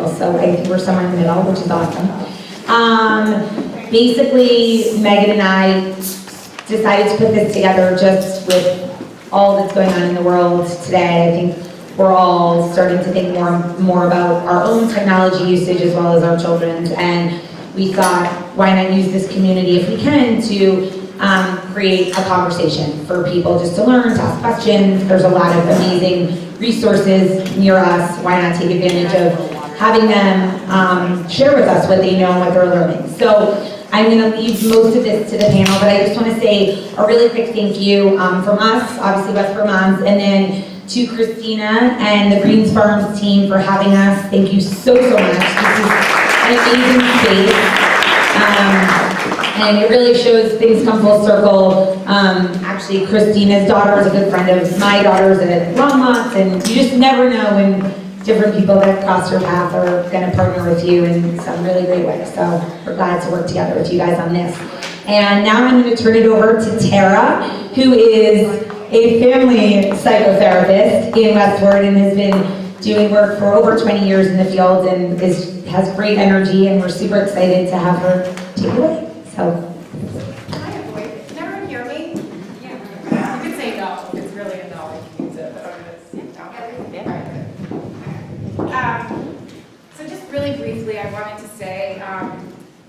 people. So I think we're somewhere in the middle, which is awesome. Basically, Megan and I decided to put this together just with all that's going on in the world today. I think we're all starting to think more about our own technology usage as well as our children's, and we thought, why not use this community if we can to create a conversation for people just to learn, to ask questions. There's a lot of amazing resources near us. Why not take advantage of having them share with us what they know and what they're learning. So I'm going to leave most of this to the panel, but I just want to say a really quick thank you from us, obviously Westport Moms, and then to Christina and the Greens Farms team for having us. Thank you so much. This is an amazing space. And it really shows things come full circle. Actually, Christina's daughter is a good friend of my daughter's at Longmont, and you just never know when different people that cross your path are going to partner with you in some really great way. So we're glad to work together with you guys on this. And now I'm going to turn it over to Tara, who is a family psychotherapist in Westport and has been doing work for over 20 years in the field and has great energy, and we're super excited to have her take it away. So. Hi, everybody. Can everyone hear me? Yeah. You can say no if it's really a no. You can use it, but I'm going to say no. So just really briefly, I wanted to say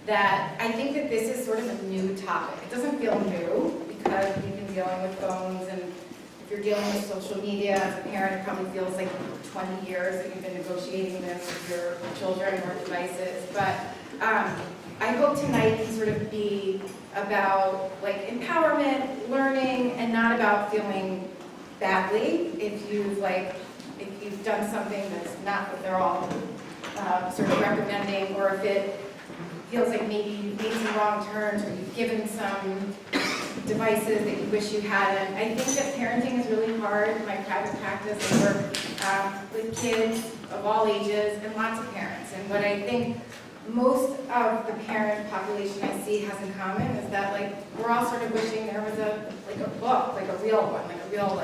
that I think that this is sort of a new topic. It doesn't feel new because we've been dealing with phones, and if you're dealing with social media as a parent, it probably feels like 20 years that you've been negotiating this with your children or devices. But I hope tonight can sort of be about like empowerment, learning, and not about feeling badly if you've done something that's not what they're all sort of recommending, or if it feels like maybe you've made some wrong turns or you've given some devices that you wish you hadn't. I think that parenting is really hard. In my private practice, I work with kids of all ages and lots of parents. And what I think most of the parent population I see has in common is that like we're all sort of wishing there was a book, like a real one, like a real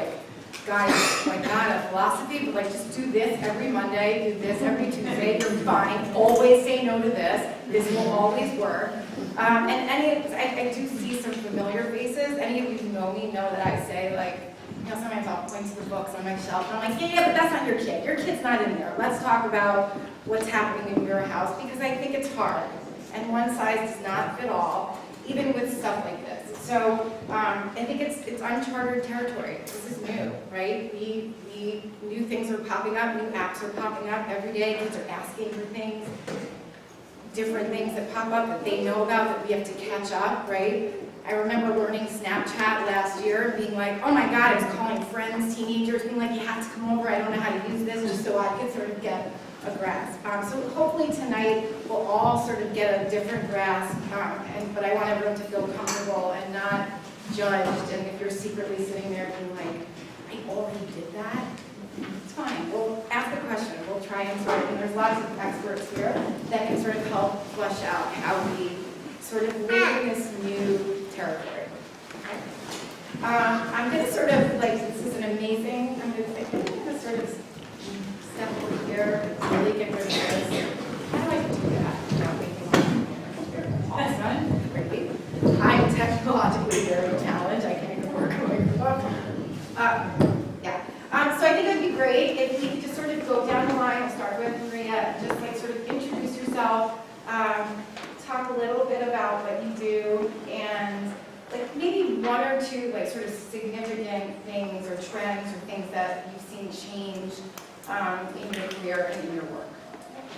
guide, like not a philosophy, but like just do this every Monday, do this every Tuesday, you're fine, always say no to this will always work. And I do see some familiar faces. Any of you who know me know that I say sometimes I'll point to the books on my shelf and I'm like, yeah, but that's not your kid. Your kid's not in there. Let's talk about what's happening in your house, because I think it's hard. And one size does not fit all, even with stuff like this. So I think it's uncharted territory. This is new, right? New things are popping up, new apps are popping up every day. Kids are asking for things, different things that pop up that they know about that we have to catch up, right? I remember learning Snapchat last year and being like, oh my God, I was calling friends, teenagers, being like, you have to come over, I don't know how to use this, just so I could sort of get a grasp. So hopefully tonight we'll all sort of get a different grasp, but I want everyone to feel comfortable and not judged. And if you're secretly sitting there being like, I already did that, it's fine. We'll ask the question. We'll try and and there's lots of experts here that can sort of help flesh out how we sort of live in this new territory. Okay? I'm going to sort of, this is an amazing, I'm going to sort of step over here, really get rid of this. How do I do that without making awesome? Great. I'm technologically very challenged. I can't even work away from so I think it would be great if we could just sort of go down the line. I'll start with Maria. Just sort of introduce yourself, talk a little bit about what you do, and maybe one or two sort of significant things or trends or things that you've seen change in your career and in your work.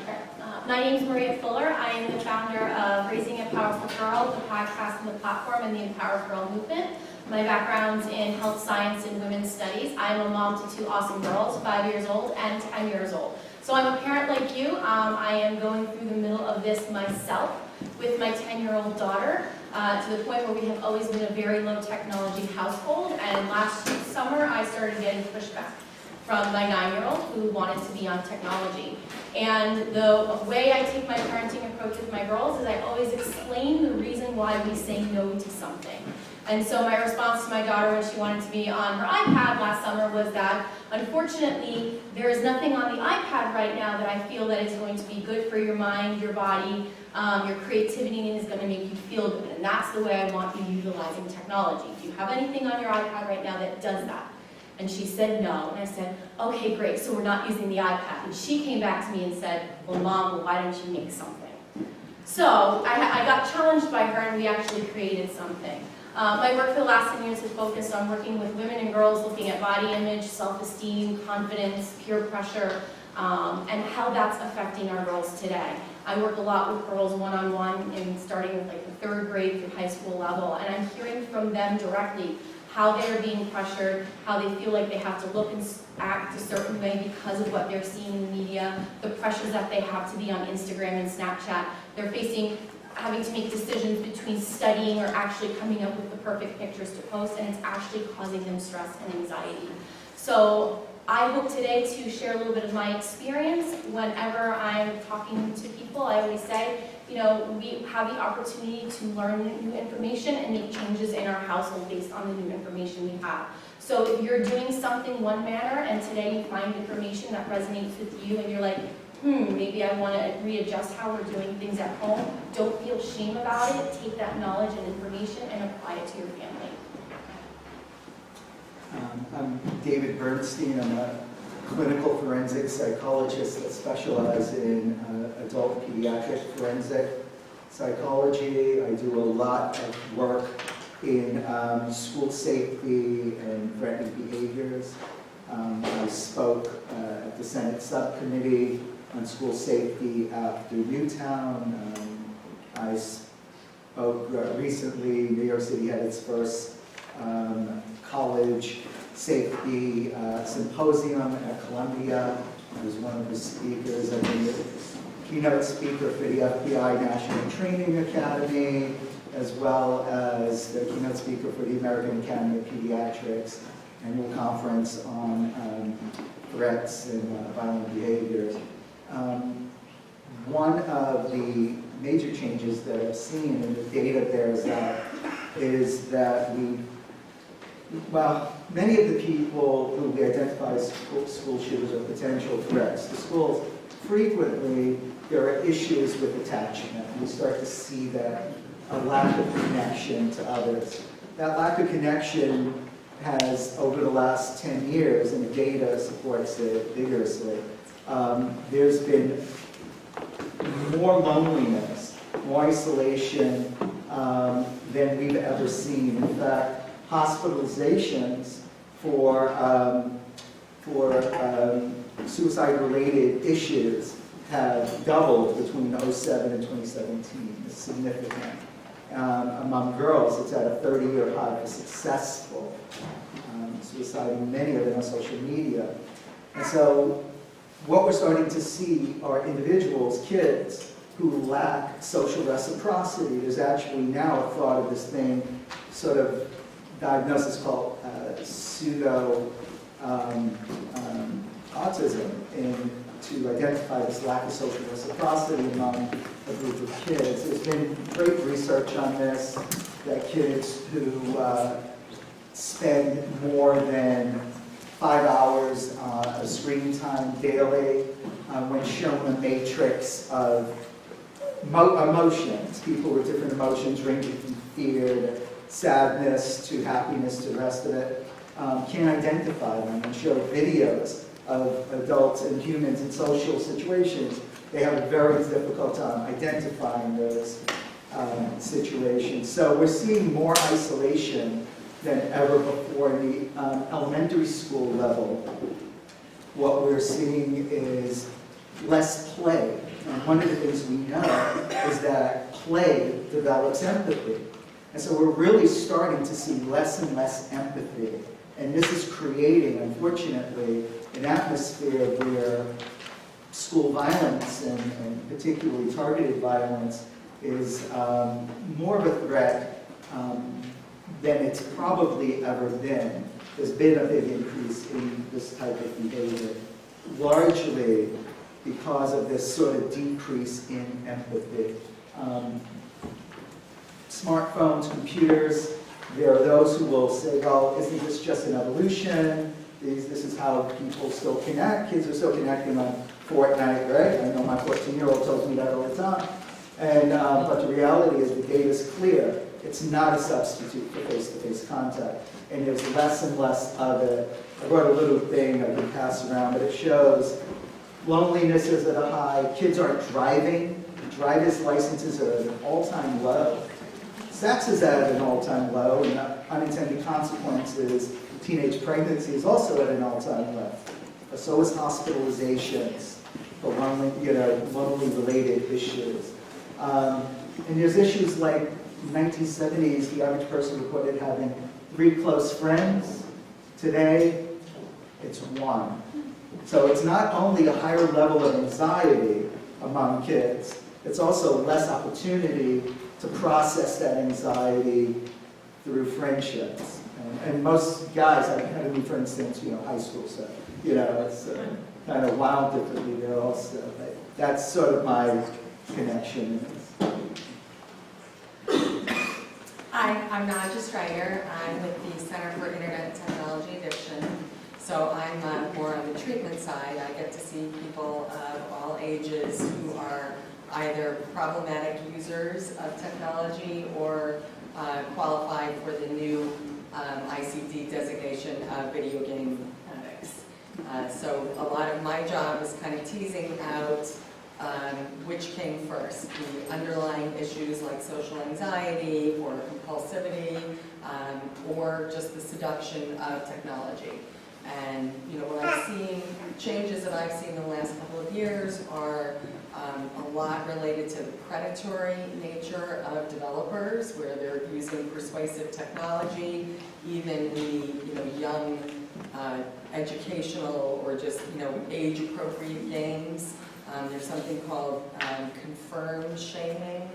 Okay. My name is Maria Fuller. I am the founder of Raising a Powerful Girl, the podcast and the platform, and the Empowered Girl movement. My background's in health science and women's studies. I'm a mom to two awesome girls, 5 years old and 10 years old. So I'm a parent like you. I am going through the middle of this myself with my 10-year-old daughter, to the point where we have always been a very low technology household. And last summer, I started getting pushback from my 9-year-old who wanted to be on technology. And the way I take my parenting approach with my girls is I always explain the reason why we say no to something. And so my response to my daughter when she wanted to be on her iPad last summer was that, unfortunately, there is nothing on the iPad right now that I feel that is going to be good for your mind, your body, your creativity, and is going to make you feel good. And that's the way I want you utilizing technology. Do you have anything on your iPad right now that does that? And she said no. And I said, okay, great, so we're not using the iPad. And she came back to me and said, well, Mom, why don't you make something? So I got challenged by her, and we actually created something. My work for the last 10 years has focused on working with women and girls looking at body image, self-esteem, confidence, peer pressure, and how that's affecting our girls today. I work a lot with girls one-on-one, and starting with like the 3rd grade through high school level, and I'm hearing from them directly how they're being pressured, how they feel like they have to look and act a certain way because of what they're seeing in the media, the pressures that they have to be on Instagram and Snapchat. They're having to make decisions between studying or actually coming up with the perfect pictures to post, and it's actually causing them stress and anxiety. So I hope today to share a little bit of my experience. Whenever I'm talking to people, I always say, you know, we have the opportunity to learn new information and make changes in our household based on the new information we have. So if you're doing something one manner and today you find information that resonates with you and you're like, maybe I want to readjust how we're doing things at home, don't feel shame about it. Take that knowledge and information and apply it to your family. I'm David Bernstein. I'm a clinical forensic psychologist that specializes in adult pediatric forensic psychology. I do a lot of work in school safety and threatening behaviors. I spoke at the Senate subcommittee on school safety after Newtown. I spoke recently, New York City had its first college safety symposium at Columbia. I was one of the speakers. I've been the keynote speaker for the FBI National Training Academy, as well as the keynote speaker for the American Academy of Pediatrics annual conference on threats and violent behaviors. One of the major changes that I've seen, and the data bears out, is that many of the people who we identify as school shooters are potential threats to schools. Frequently, there are issues with attachment. We start to see that a lack of connection to others. That lack of connection has, over the last 10 years, and the data supports it vigorously, there's been more loneliness, more isolation than we've ever seen. In fact, hospitalizations for suicide-related issues have doubled between 2007 and 2017. It's significant. Among girls, it's at a 30-year high for successful suicide, and many of them on social media. And so what we're starting to see are individuals, kids, who lack social reciprocity. There's actually now a thought of this thing, sort of diagnosis called pseudo autism, to identify this lack of social reciprocity among a group of kids. There's been great research on this, that kids who spend more than 5 hours of screen time daily, when shown a matrix of emotions, people with different emotions ranging from fear to sadness to happiness to the rest of it, can identify them and show videos of adults and humans in social situations. They have a very difficult time identifying those situations. So we're seeing more isolation than ever before in the elementary school level. What we're seeing is less play. And one of the things we know is that play develops empathy. And so we're really starting to see less and less empathy. And this is creating, unfortunately, an atmosphere where school violence, and particularly targeted violence, is more of a threat than it's probably ever been. There's been a big increase in this type of behavior, largely because of this sort of decrease in empathy. Smartphones, computers, There are those who will say, well, isn't this just an evolution? This is how people still connect. Kids are still connecting on Fortnite, right? I know my 14-year-old tells me that all the time. And, but the reality is the data is clear. It's not a substitute for face-to-face contact. And there's less and less of it. I wrote a little thing I can pass around, but it shows loneliness is at a high. Kids aren't driving. Driver's licenses are at an all-time low. Sex is at an all-time low, and unintended consequences. Teenage pregnancy is also at an all-time low. But so is hospitalizations for lonely-related issues. And there's issues like in the 1970s, the average person reported having 3 close friends. Today, it's 1. So it's not only a higher level of anxiety among kids, it's also less opportunity to process that anxiety through friendships. And most guys, I had a new friend since, high school, so, it's kind of wound differently there also. But that's sort of my connection. Hi, I'm Nadja Strider. I'm with the Center for Internet and Technology Addiction. So I'm more on the treatment side. I get to see people of all ages who are either problematic users of technology or qualify for the new ICD designation of video game addicts. So a lot of my job is kind of teasing out which came first, the underlying issues like social anxiety or compulsivity, or just the seduction of technology. And what I've seen, changes that I've seen in the last couple of years are a lot related to the predatory nature of developers, where they're using persuasive technology, even in the young educational or just age-appropriate games. There's something called confirmed shaming.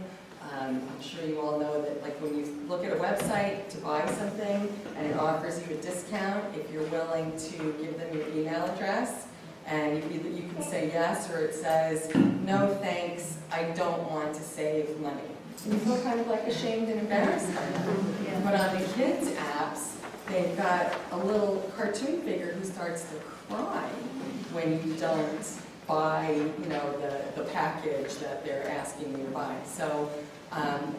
I'm sure you all know that, like, when you look at a website to buy something and it offers you a discount, if you're willing to give them your email address, and you can say yes, or it says, no thanks, I don't want to save money. And you feel kind of like ashamed and embarrassed by that. But on the kids' apps, they've got a little cartoon figure who starts to cry when you don't buy, the package that they're asking you to buy. So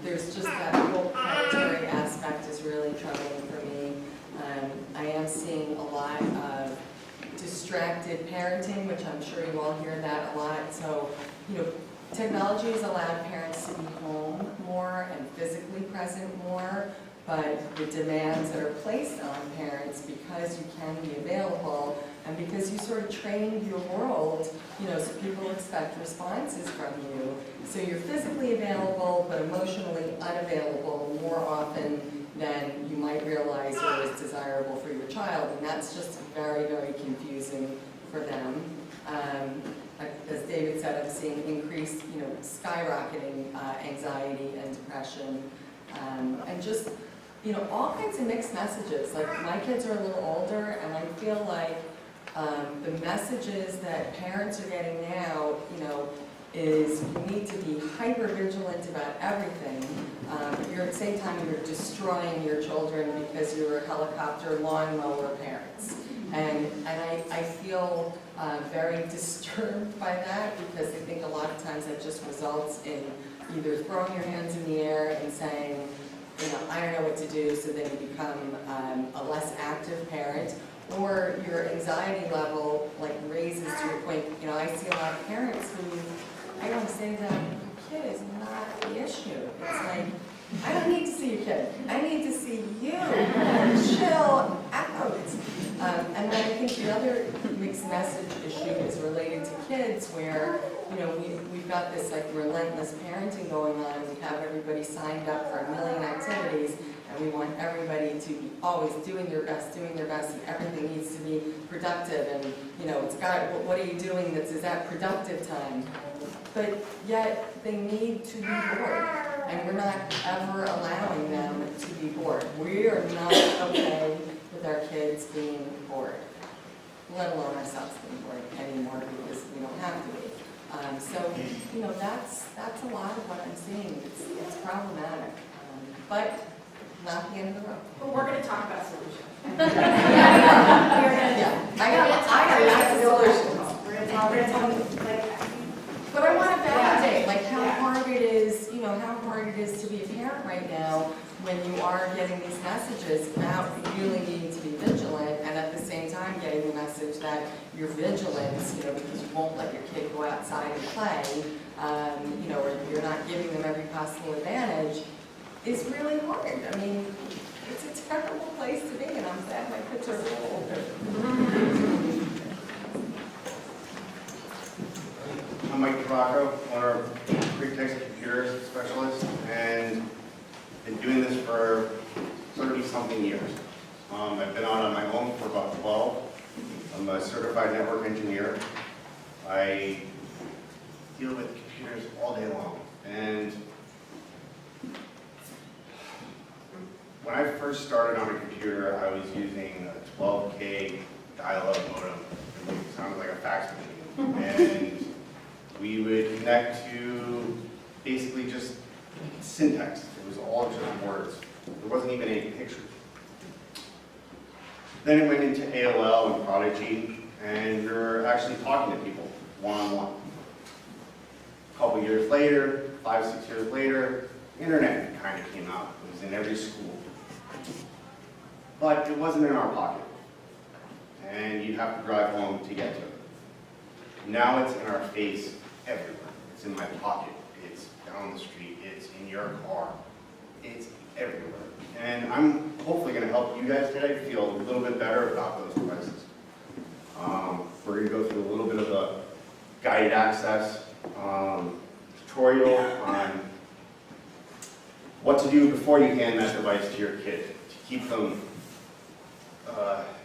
there's just that whole predatory aspect is really troubling for me. I am seeing a lot of distracted parenting, which I'm sure you all hear that a lot. So, technology has allowed parents to be home more and physically present more, but the demands that are placed on parents because you can be available and because you sort of trained your world, so people expect responses from you. So you're physically available, but emotionally unavailable more often than you might realize or is desirable for your child. And that's just very, very confusing for them. As David said, I'm seeing increased, skyrocketing anxiety and depression, and just, all kinds of mixed messages. Like, my kids are a little older, and I feel like the messages that parents are getting now, is you need to be hyper vigilant about everything. But at the same time, you're destroying your children because you're helicopter lawnmower parents. And I feel very disturbed by that, because I think a lot of times that just results in either throwing your hands in the air and saying, I don't know what to do, so then you become a less active parent, or your anxiety level raises to a point. I see a lot of parents who, I don't say that your kid is not the issue. It's like, I don't need to see your kid. I need to see you. Chill out. And then I think the other mixed message issue is related to kids, where we've got this relentless parenting going on. We have everybody signed up for a million activities, and we want everybody to be always doing their best, and everything needs to be productive. And it's got, what are you doing is that productive time? But yet they need to be bored, and we're not ever allowing them to be bored. We are not okay with our kids being bored, let alone ourselves being bored anymore, because we don't have to be. So that's a lot of what I'm seeing. It's problematic. But not the end of the road. But we're gonna talk about solutions. Yeah, I got lots of solutions. We're gonna tell you, like, But I want to validate, like, how Yeah. hard it is, you know, how hard it is to be a parent right now when you are getting these messages about really needing to be vigilant, and at the same time getting the message that you're vigilant, you know, because you won't let your kid go outside and play, you know, or you're not giving them every possible advantage, is really hard. I mean, it's a terrible place to be, and I'm sad my kids are a little older. I'm Mike Tabacco, owner of QuickTex Computers Specialist, and been doing this for 30-something years. I've been on my own for about 12. I'm a certified network engineer. I deal with computers all day long. And when I first started on a computer, I was using a 12K dial-up modem. It sounded like a fax machine. And we would connect to basically just syntax. It was all just words. There wasn't even any pictures. Then it went into AOL and Prodigy, and you're actually talking to people one-on-one. A couple years later, 5, 6 years later, internet kind of came out. It was in every school. But it wasn't in our pocket. And you'd have to drive home to get to it. Now it's in our face everywhere. It's in my pocket. It's down the street. It's in your car. It's everywhere. And I'm hopefully going to help you guys today feel a little bit better about those devices. We're going to go through a little bit of a guided access tutorial on what to do before you hand that device to your kid to keep them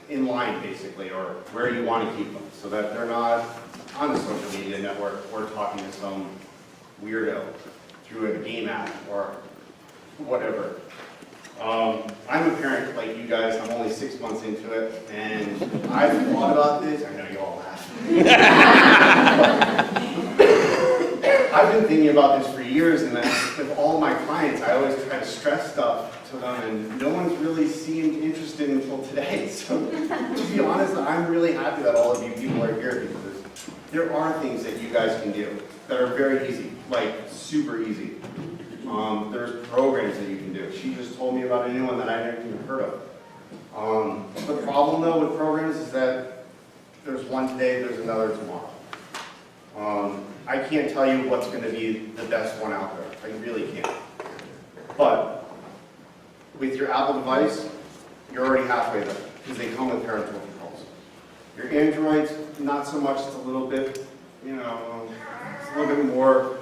in line, basically, or where you want to keep them, so that they're not on the social media network or talking to some weirdo through a game app or whatever. I'm a parent like you guys. I'm only 6 months into it, and I've thought about this. I know you all laugh. I've been thinking about this for years, and with all my clients, I always try to stress stuff to them, and no one's really seemed interested until today. So, to be honest, I'm really happy that all of you people are here, because there are things that you guys can do that are very easy, like super easy. There's programs that you can do. She just told me about a new one that I never even heard of. The problem, though, with programs is that there's one today, there's another tomorrow. I can't tell you what's going to be the best one out there. I really can't. But with your Apple device, you're already halfway there, because they come with parental controls. Your Androids, not so much. It's a little bit, you know, it's a little bit more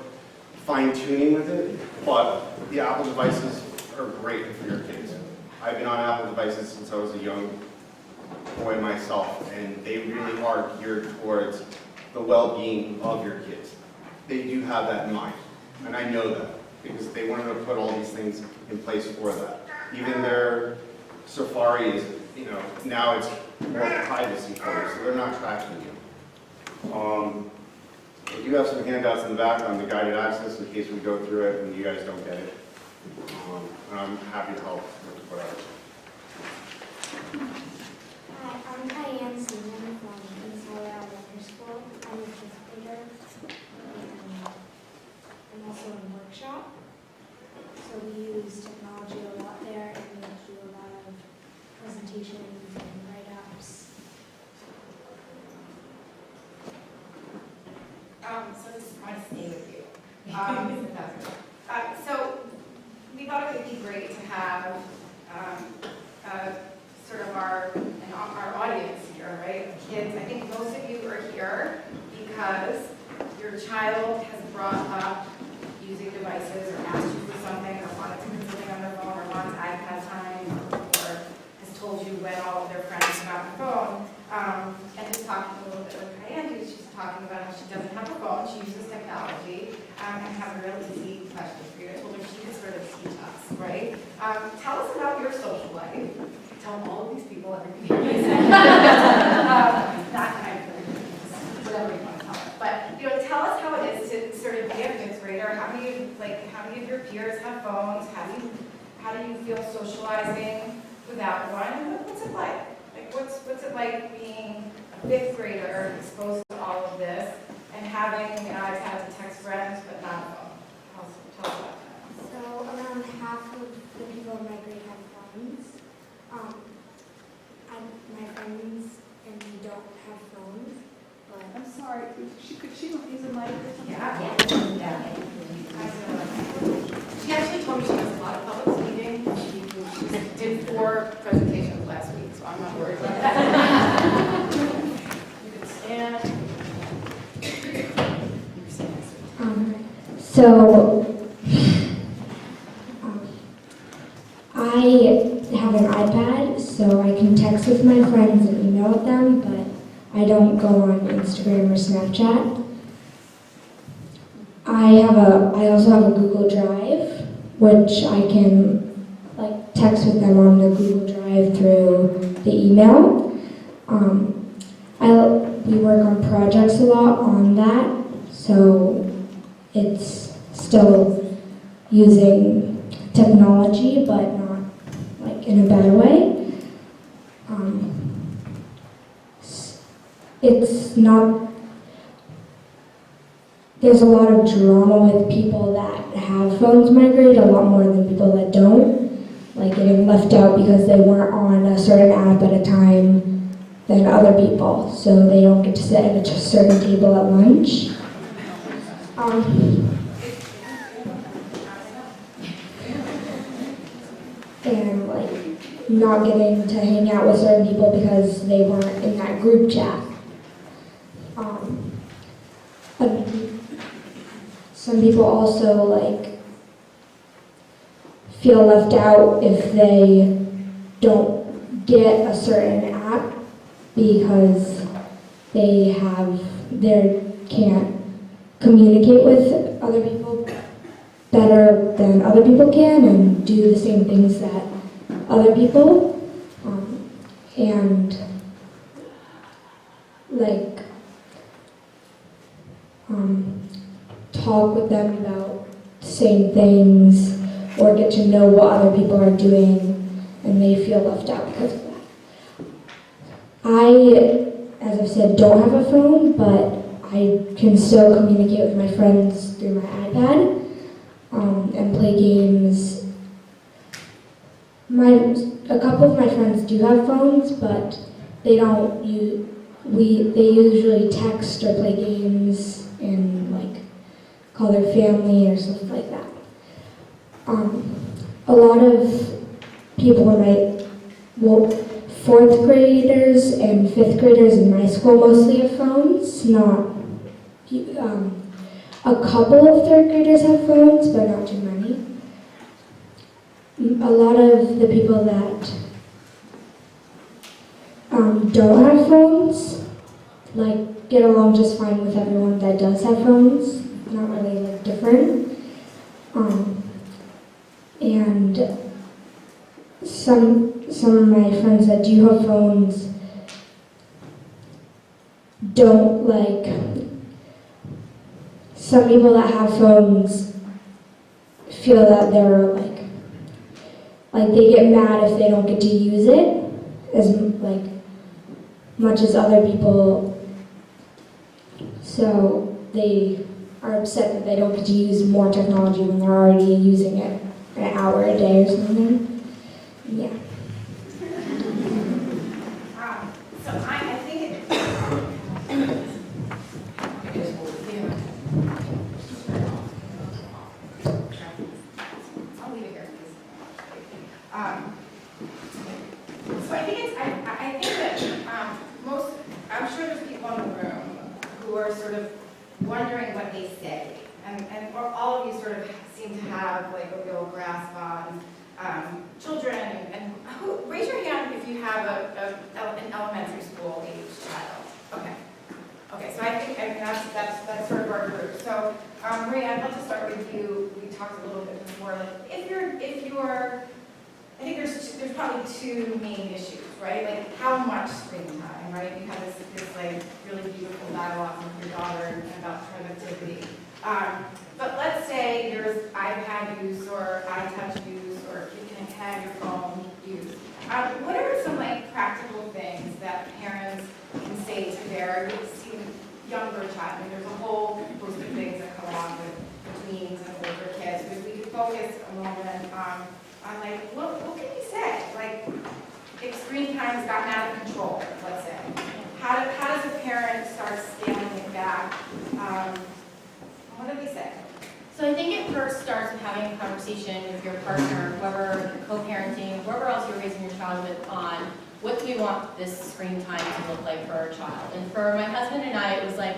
fine-tuning with it, but the Apple devices are great for your kids. I've been on Apple devices since I was a young boy myself, and they really are geared towards the well-being of your kids. They do have that in mind, and I know that, because they wanted to put all these things in place for that. Even their Safari is, you know, now it's more privacy focused, so they're not tracking you. I do have some handouts in the back on the guided access in case we go through it and you guys don't get it. And I'm happy to help with whatever. Hi, I'm Diane Seaman from Inside Elementary School. I'm a fifth grader, and I'm also in a workshop. So we use technology a lot there, and we do a lot of presentations and write-ups. So this is my stay with you. So we thought it would be great to have sort of our audience here, right? Kids, I think most of you are here because your child has brought up using devices or asked you for something or wanted to do something on their phone or wants iPad time or has told you when all of their friends have the phone. And just talking a little bit with Diane, she's talking about how she doesn't have a phone, she uses technology, and has a really easy question for you. I told her she could sort of teach us, right? Tell us about your social life. Tell all of these people everything you say. That kind of thing, whatever you want to tell us. But you know, tell us how it is to sort of be a fifth grader. How many of your peers have phones? How do you how do you feel socializing without one? And what's it like? Like, what's it like being a fifth grader exposed to all of this and having an iPad to text friends but not a phone? Tell us about that. So around half of the people in my grade have phones. My friends and me don't have phones, but I'm sorry, could she use a mic or something? Yeah. She actually told me she has a lot of public speaking. She did 4 presentations last week, so I'm not worried about that. You can stand. I have an iPad, so I can text with my friends and email with them, but I don't go on Instagram or Snapchat. I also have a Google Drive, which I can text with them on the Google Drive through the email. We work on projects a lot on that, so it's still using technology, but not in a better way. It's not. There's a lot of drama with people that have phones migrate, a lot more than people that don't, getting left out because they weren't on a certain app at a time than other people, so they don't get to sit at a certain table at lunch. And not getting to hang out with certain people because they weren't in that group chat. Some people also feel left out if they don't get a certain app because they can't communicate with other people better than other people can and do the same things that other people and talk with them about the same things or get to know what other people are doing, and they feel left out because of that. I, as I've said, don't have a phone, but I can still communicate with my friends through my iPad and play games. A couple of my friends do have phones, but they don't they usually text or play games and call their family or stuff like that. A lot of people fourth graders and fifth graders in my school mostly have phones. Not a couple of third graders have phones, but not too many. A lot of the people that don't have phones get along just fine with everyone that does have phones. Not really different. And some of my friends that do have phones don't some people that have phones feel that they're they get mad if they don't get to use it as much as other people, so they are upset that they don't get to use more technology when they're already using it an hour a day or something. Yeah. So I think it. I'll leave it here. So I think that I'm sure there's people in the room who are sort of wondering what they say, and all of you sort of seem to have a real grasp on children, and raise your hand if you have an elementary school age child. Okay, so I think that's sort of our group. So Maria, I'd love to start with you. We talked a little bit before, if you're I think there's probably 2 main issues, right? How much screen time, right? You have this really beautiful dialogue with your daughter about productivity. But let's say there's iPad use or iTouch use, or a kid can that parents can say to their younger child? And there's a whole host of things that come along with tweens and older kids. But if we could focus a moment on like, what can you say? Like, if screen time has gotten out of control, let's say. How does a parent start scaling it back? What do we say? So I think it first starts with having a conversation with your partner, whoever you're co-parenting, whoever else you're raising your child with, on what do we want this screen time to look like for our child. And for my husband and I, it was like,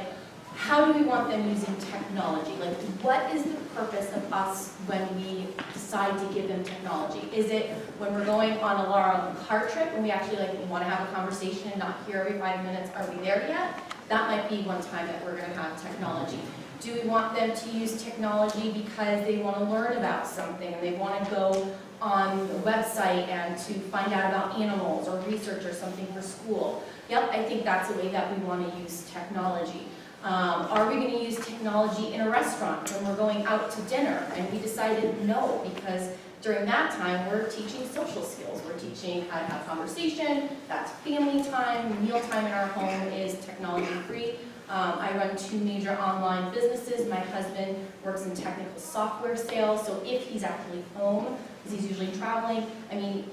how do we want them using technology? Like, what is the purpose of us when we decide to give them technology? Is it when we're going on a long car trip and we actually we want to have a conversation and not hear every 5 minutes, are we there yet? That might be one time that we're going to have technology. Do we want them to use technology because they want to learn about something and they want to go on the website and to find out about animals or research or something for school? Yep, I think that's the way that we want to use technology. Are we going to use technology in a restaurant when we're going out to dinner? And we decided no, because during that time we're teaching social skills. We're teaching how to have conversation, that's family time, meal time in our home is technology free. I run 2 major online businesses. My husband works in technical software sales, so if he's actually home, because he's usually traveling, I mean,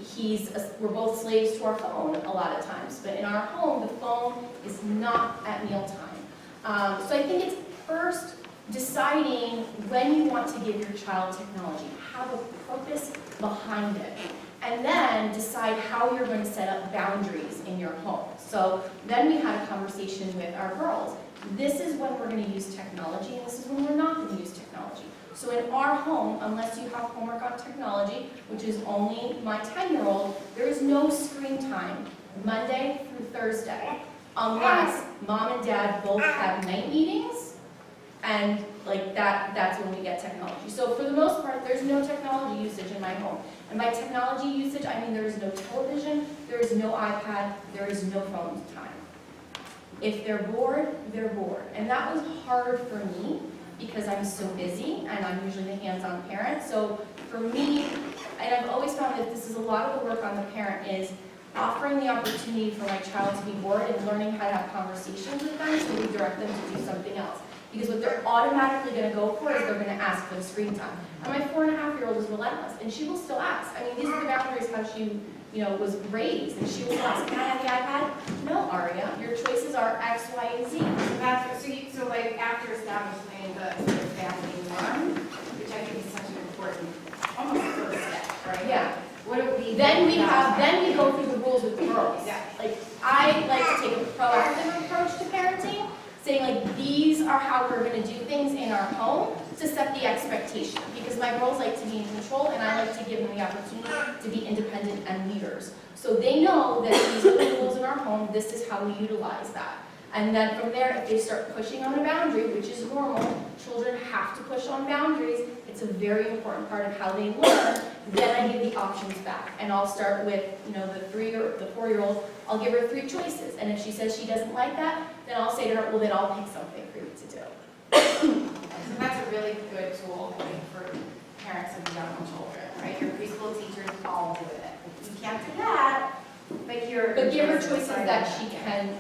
we're both slaves to our phone a lot of times, but in our home, the phone is not at mealtime. So I think it's first deciding when you want to give your child technology, have a purpose behind it, and then decide how you're going to set up boundaries in your home. So then we had a conversation with our girls. This is when we're going to use technology, and this is when we're not going to use technology. So in our home, unless you have homework on technology, which is only my 10-year-old, there is no screen time Monday through Thursday, unless mom and dad both have night meetings, and that's when we get technology. So for the most part, there's no technology usage in my home. And by technology usage, I mean there is no television, there is no iPad, there is no phone time. If they're bored, they're bored. And that was hard for me because I'm so busy and I'm usually the hands-on parent. So for me, and I've always found that this is a lot of the work on the parent, is offering the opportunity for my child to be bored and learning how to have conversations with them to redirect them to do something else. Because what they're automatically going to go for is they're going to ask for the screen time. And my 4.5-year-old is relentless, and she will still ask. I mean, these are the boundaries how she, was raised, and she will ask, can I have the iPad? No, Aria, your choices are X, Y, and Z. So after establishing the family norm, which I think is such an important, almost first step, right? Yeah. What do we? Then we go through the rules with the girls. Yeah. I like to take a proactive approach to parenting, saying these are how we're going to do things in our home to set the expectation. Because my girls like to be in control, and I like to give them the opportunity to be independent and leaders. So they know that these are the rules in our home. This is how we utilize that. And then from there, if they start pushing on a boundary, which is normal, children have to push on boundaries. It's a very important part of how they learn. Then I give the options back. And I'll start with, the 4-year-old, I'll give her 3 choices. And if she says she doesn't like that, then I'll say to her, well, then I'll pick something for you to do. So that's a really good tool, I think, for parents of young children, right? Your preschool teachers all do it. You can't do that, but give her choices that she can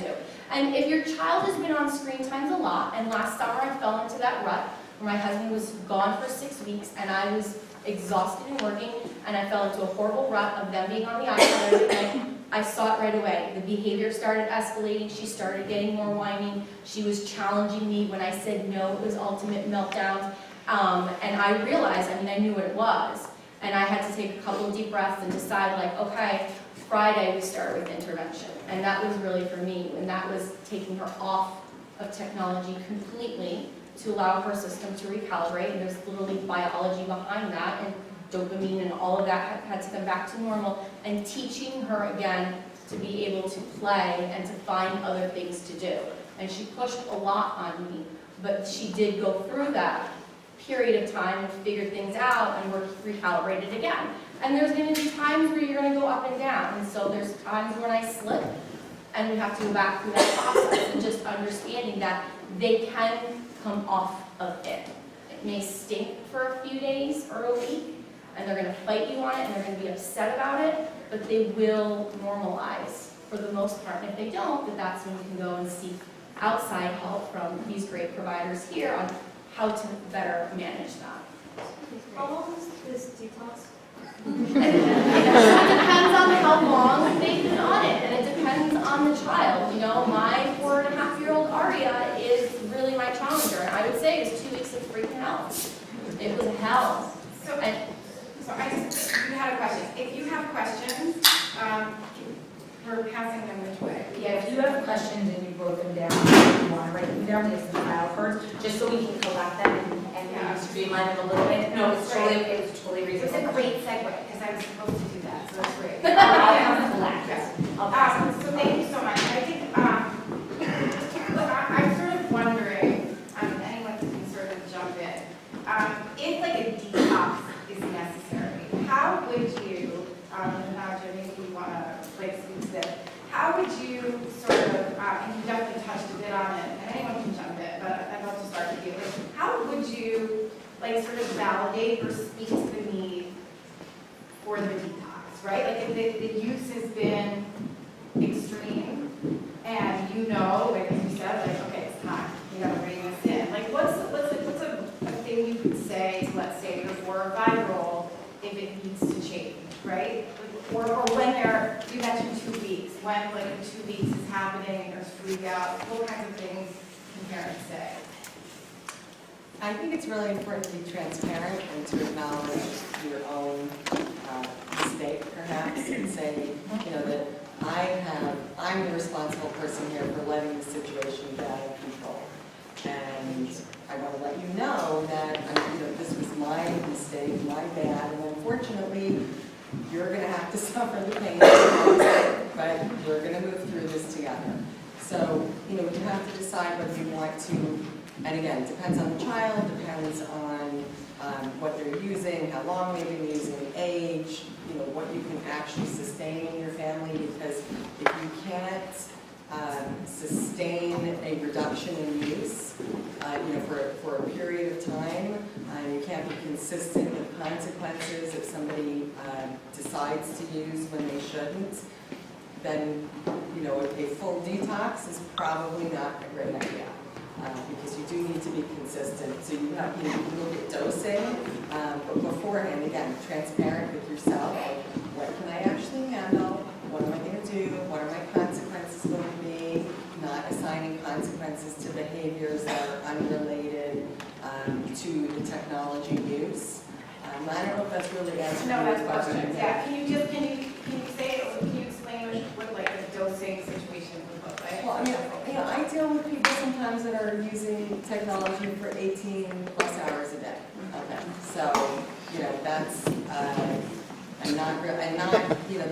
do. And if your child has been on screen times a lot, and last summer I fell into that rut where my husband was gone for 6 weeks and I was exhausted and working, and I fell into a horrible rut of them being on the iPad every night, I saw it right away. The behavior started escalating. She started getting more whining. She was challenging me. When I said no, it was ultimate meltdowns. And I realized, I knew what it was. And I had to take a couple of deep breaths and decide, okay, Friday we start with intervention. And that was really for me, and that was taking her off of technology completely to allow her system to recalibrate. And there's literally biology behind that, and dopamine and all of that had to come back to normal, and teaching her again to be able to play and to find other things to do. And she pushed a lot on me, but she did go through that period of time and figured things out, and we're recalibrated again. And there's going to be times where you're going to go up and down, and so there's times when I slip, and we have to go back through that process, and just understanding that they can come off of it. It may stink for a few days or a week, and they're going to fight you on it, and they're going to be upset about it, but they will normalize for the most part. And if they don't, then that's when you can go and seek outside help from these great providers here on how to better manage that. How long is this detox? It depends on how long they've been on it, and it depends on the child. You know, my 4.5-year-old Aria is really my challenger, and I would say it's 2 weeks of freaking hell. It was hell. So, And you had a question. If you have questions, we're passing them which way? Yeah, if you have questions and you wrote them down, if you want to write them down, there's the file first, just so we can collect them and Yeah. streamline them a little bit. No, it's totally okay, it's totally It's reasonable. a great segue, because I was supposed to do that, so that's great. I'll collect. Yeah. I'll pass them. So thank you so much. I think, look, I'm sort of wondering, anyone can sort of jump in. If like a detox is necessary, how would you, now Jim, maybe you want to like speak to this, how would you sort of, and you definitely touched a bit on it, and anyone can jump in, but I'd love to start with you. Like, how would you like sort of validate or speak to the need for the detox, right? Like if the use has been extreme, and you know, like as you said, like, okay, it's time, you gotta bring this in. Like what's a thing you could say to, let's say, your 4 or 5-year-old if it needs to change, right? Or when you mentioned 2 weeks, when like in 2 weeks is happening and there's freak out, what kinds of things can parents say? I think it's really important to be transparent and to acknowledge your own mistake, perhaps, and say, you know, that I'm the responsible person here for letting the situation get out of control. And I want to let you know that, you know, this was my mistake, my bad, and unfortunately, you're going to have to suffer the pain, but we're going to move through this together. So, you know, you have to decide whether you want to, and again, it depends on the child, depends on what they're using, how long they've been using, age, you know, what you can actually sustain in your family, because if you can't sustain a reduction in use, you know, for a period of time, you can't be consistent with consequences if somebody decides to use when they shouldn't, then, you know, a full detox is probably not a great idea. Because you do need to be consistent. So you have to look at dosing, but beforehand, again, transparent with yourself. What can I actually handle? What am I going to do? What are my consequences going to be? Not assigning consequences to behaviors that are unrelated to the technology use. I don't know if that's really answering No, your that's question. questions. Yeah, can you say, or can you explain what like a dosing situation would look like? Well, I mean, you know, I deal with people sometimes that are using technology for 18 plus hours a day. Okay, so, you know, that's, I'm not, you know,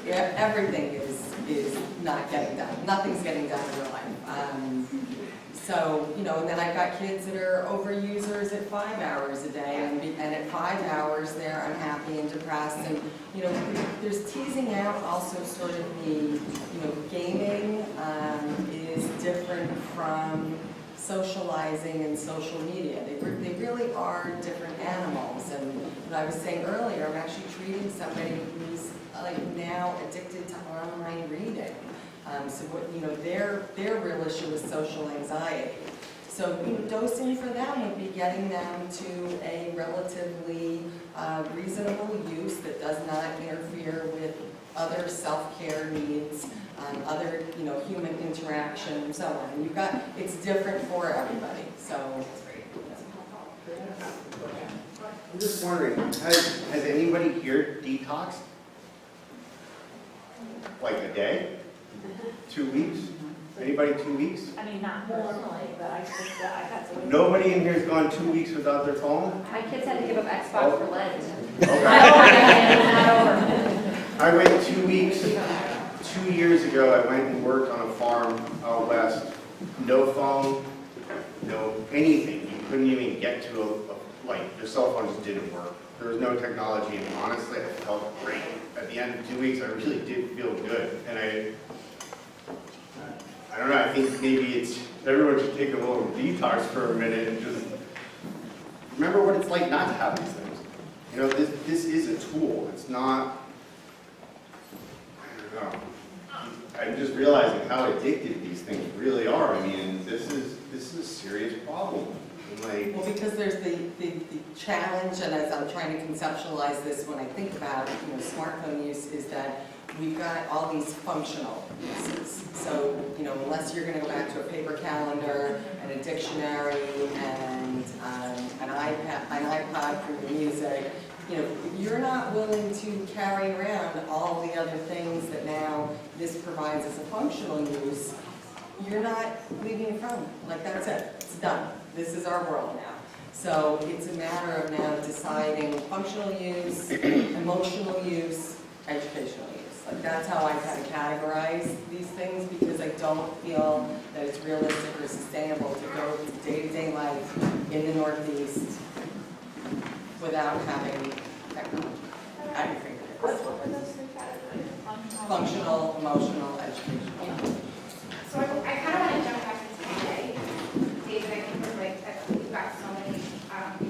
everything is not getting done. Nothing's getting done in your life. So, you know, and then I've got kids that are overusers at 5 hours a day, and at 5 hours they're unhappy and depressed, and, you know, there's teasing out also sort of the, you know, gaming is different from socializing and social media. They really are different animals, and what I was saying earlier, I'm actually treating somebody who's like now addicted to online reading. So what, you know, their real issue is social anxiety. So, you know, dosing for them would be getting them to a relatively reasonable use that does not interfere with other self-care needs, other, you know, human interaction, and so on. And you've got, it's different for everybody. So. I'm just wondering, has anybody here detoxed? Like a day? 2 weeks? Anybody 2 weeks? I mean, not personally, but I just, I got to. Nobody in here has gone 2 weeks without their phone? My kids had to give up Xbox for Lent. Okay. I went 2 weeks, 2 years ago, I went and worked on a farm out west. No phone, no anything. You couldn't even get to like, your cell phone just didn't work. There was no technology, and honestly, I felt great. At the end of 2 weeks, I really did feel good. And I don't know, I think maybe everyone should take a little detox for a minute and just remember what it's like not to have these things. You know, this is a tool. It's not, I don't know. I'm just realizing how addictive these things really are. I mean, this is a serious problem. Like, Well, because there's the challenge, and as I'm trying to conceptualize this when I think about, smartphone use, is that we've got all these functional uses. So, unless you're going to go back to a paper calendar and a dictionary and an iPod for your music, you're not willing to carry around all the other things that now this provides as a functional use. You're not leaving your phone. Like, that's it. It's done. This is our world now. So it's a matter of now deciding functional use, emotional use, educational use. Like, that's how I kind of categorize these things, because I don't feel that it's realistic or sustainable to go to day-to-day life in the Northeast without having technology at your fingertips. What were those three categories? Functional, emotional, educational. So I kind of want to jump back to today. David, I think we've got so many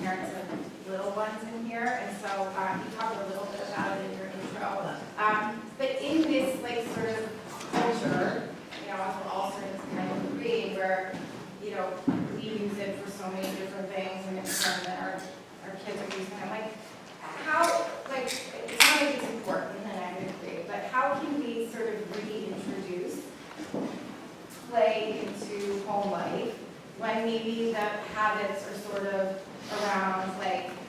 parents of little ones in here, and so you talked a little bit about it in your intro. But in this sort of culture, as we're all sort of kind of agreeing, where we use it for so many different things, and it's something that our kids are using it. How it's not like it's important, and I would agree, but how can we sort of reintroduce play into home life when maybe the habits are sort of around,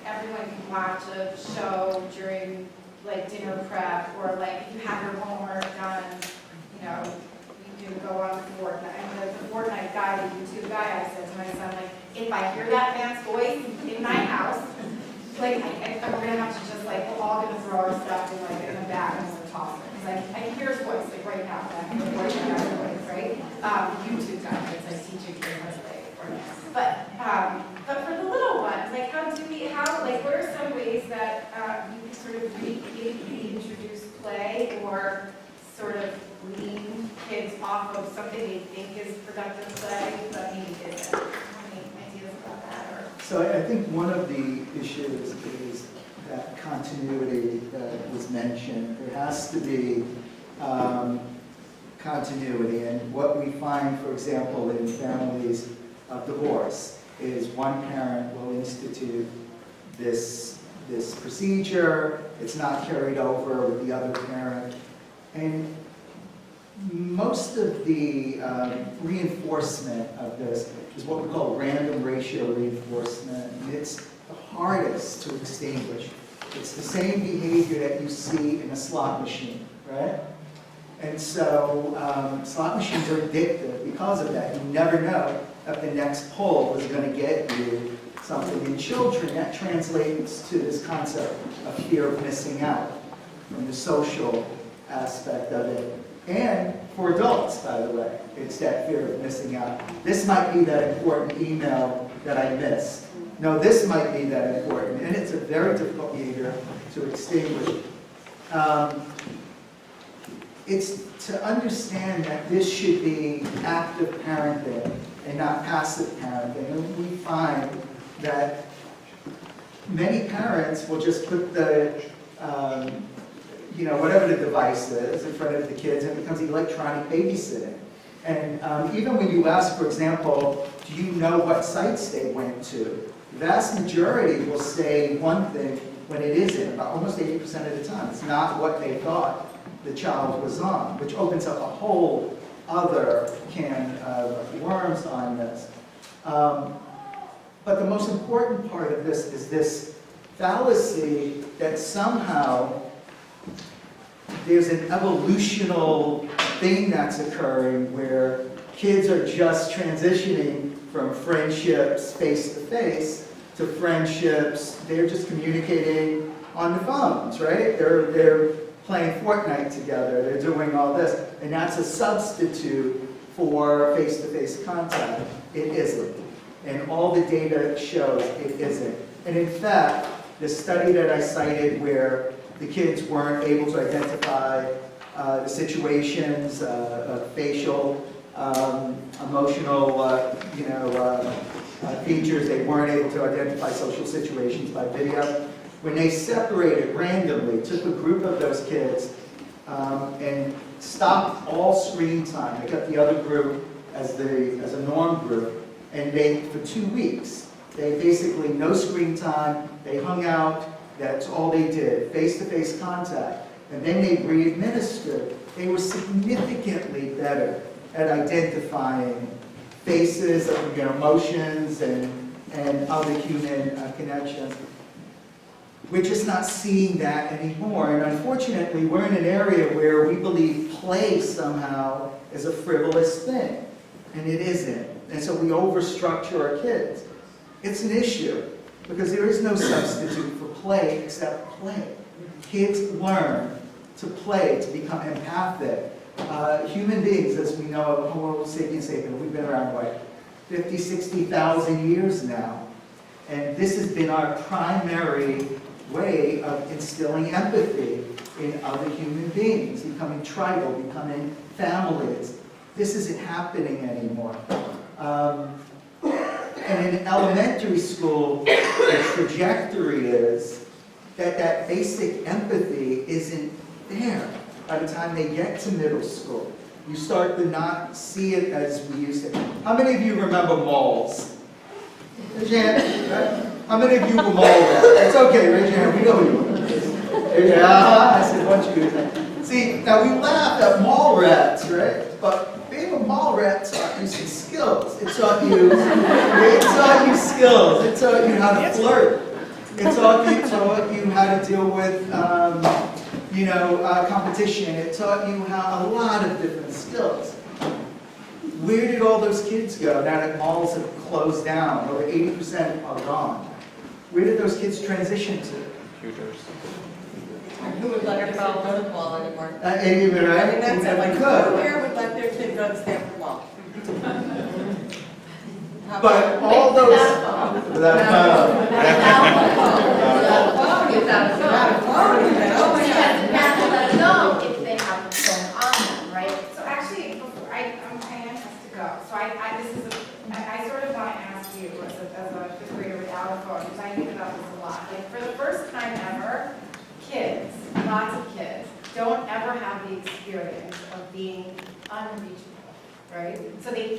everyone can watch a show during dinner prep, or if you have your homework done, you do go on Fortnite. And the Fortnite guy, the YouTube guy, I said to my son, if I hear that man's voice in my house, we're gonna have to just we're all gonna throw our stuff in a bag and we're tossing it. Because I can hear his voice right now, back in the voice, right? YouTube guy, it's teaching kids how to play Fortnite. But for the little ones, what are some ways that you can sort of reintroduce play, or sort of wean kids off of something they think is productive play, but maybe isn't? Any ideas about that? So I think one of the issues is that continuity that was mentioned. There has to be continuity, and what we find, for example, in families of divorce is one parent will institute this procedure, it's not carried over with the other parent, and most of the reinforcement of this is what we call random ratio reinforcement, and it's the hardest to extinguish. It's the same behavior that you see in a slot machine, right? And so slot machines are addictive because of that. You never know if the next pull is going to get you something. In children, that translates to this concept of fear of missing out, from the social aspect of it. And for adults, by the way, it's that fear of missing out. This might be that important email that I missed. No, this might be that important. And it's a very difficult behavior to extinguish. It's to understand that this should be active parenting and not passive parenting. And we find that many parents will just put the whatever the device is in front of the kids, and it becomes electronic babysitting. And even when you ask, for example, do you know what sites they went to? The vast majority will say one thing when it isn't, about almost 80% of the time. It's not what they thought the child was on, which opens up a whole other can of worms on this. But the most important part of this is this fallacy that somehow there's an evolutional thing that's occurring where kids are just transitioning from friendships face-to-face to friendships, they're just communicating on the phones, right? They're playing Fortnite together, they're doing all this, and that's a substitute for face-to-face contact. It isn't. And all the data shows it isn't. And in fact, the study that I cited where the kids weren't able to identify the situations, facial, emotional, features. They weren't able to identify social situations by video. When they separated randomly, took a group of those kids and stopped all screen time. They got the other group as a norm group, and they, for 2 weeks, they basically no screen time, they hung out, that's all they did, face-to-face contact. And then they re-administered. They were significantly better at identifying faces, emotions, and other human connections. We're just not seeing that anymore. And unfortunately, we're in an area where we believe play somehow is a frivolous thing. And it isn't. And so we overstructure our kids. It's an issue because there is no substitute for play except play. Kids learn to play, to become empathic. Human beings, as we know, Homo sapiens sapiens, we've been around, 50, 60,000 years now. And this has been our primary way of instilling empathy in other human beings, becoming tribal, becoming families. This isn't happening anymore. And in elementary school, the trajectory is that basic empathy isn't there by the time they get to middle school. You start to not see it as we used to. How many of you remember malls? Raise your hand. Right? How many of you were mall rats? It's okay, raise your hand. We know who you are. I said a bunch of you. See, now we laugh at mall rats, right? But being a mall rat taught you some skills. It taught you skills. It taught you how to flirt. It taught you how to deal with competition. It taught you a lot of different skills. Where did all those kids go now that malls have closed down? Over 80% are gone. Where did those kids transition to? Computers. Who would let their kid go to the mall anymore? Right? I mean, that's it. Like, Could. who here would let their kid go to Stanford Mall? But all those... Without a phone. Oh, yeah, parents will let them know if they have the phone on them, right? So actually, before, Diane has to go, so I sort of want to ask you as a fifth grader without a phone, because I think about this a lot. Like, for the first time ever, kids, lots of kids, don't ever have the experience of being unreachable, right? So the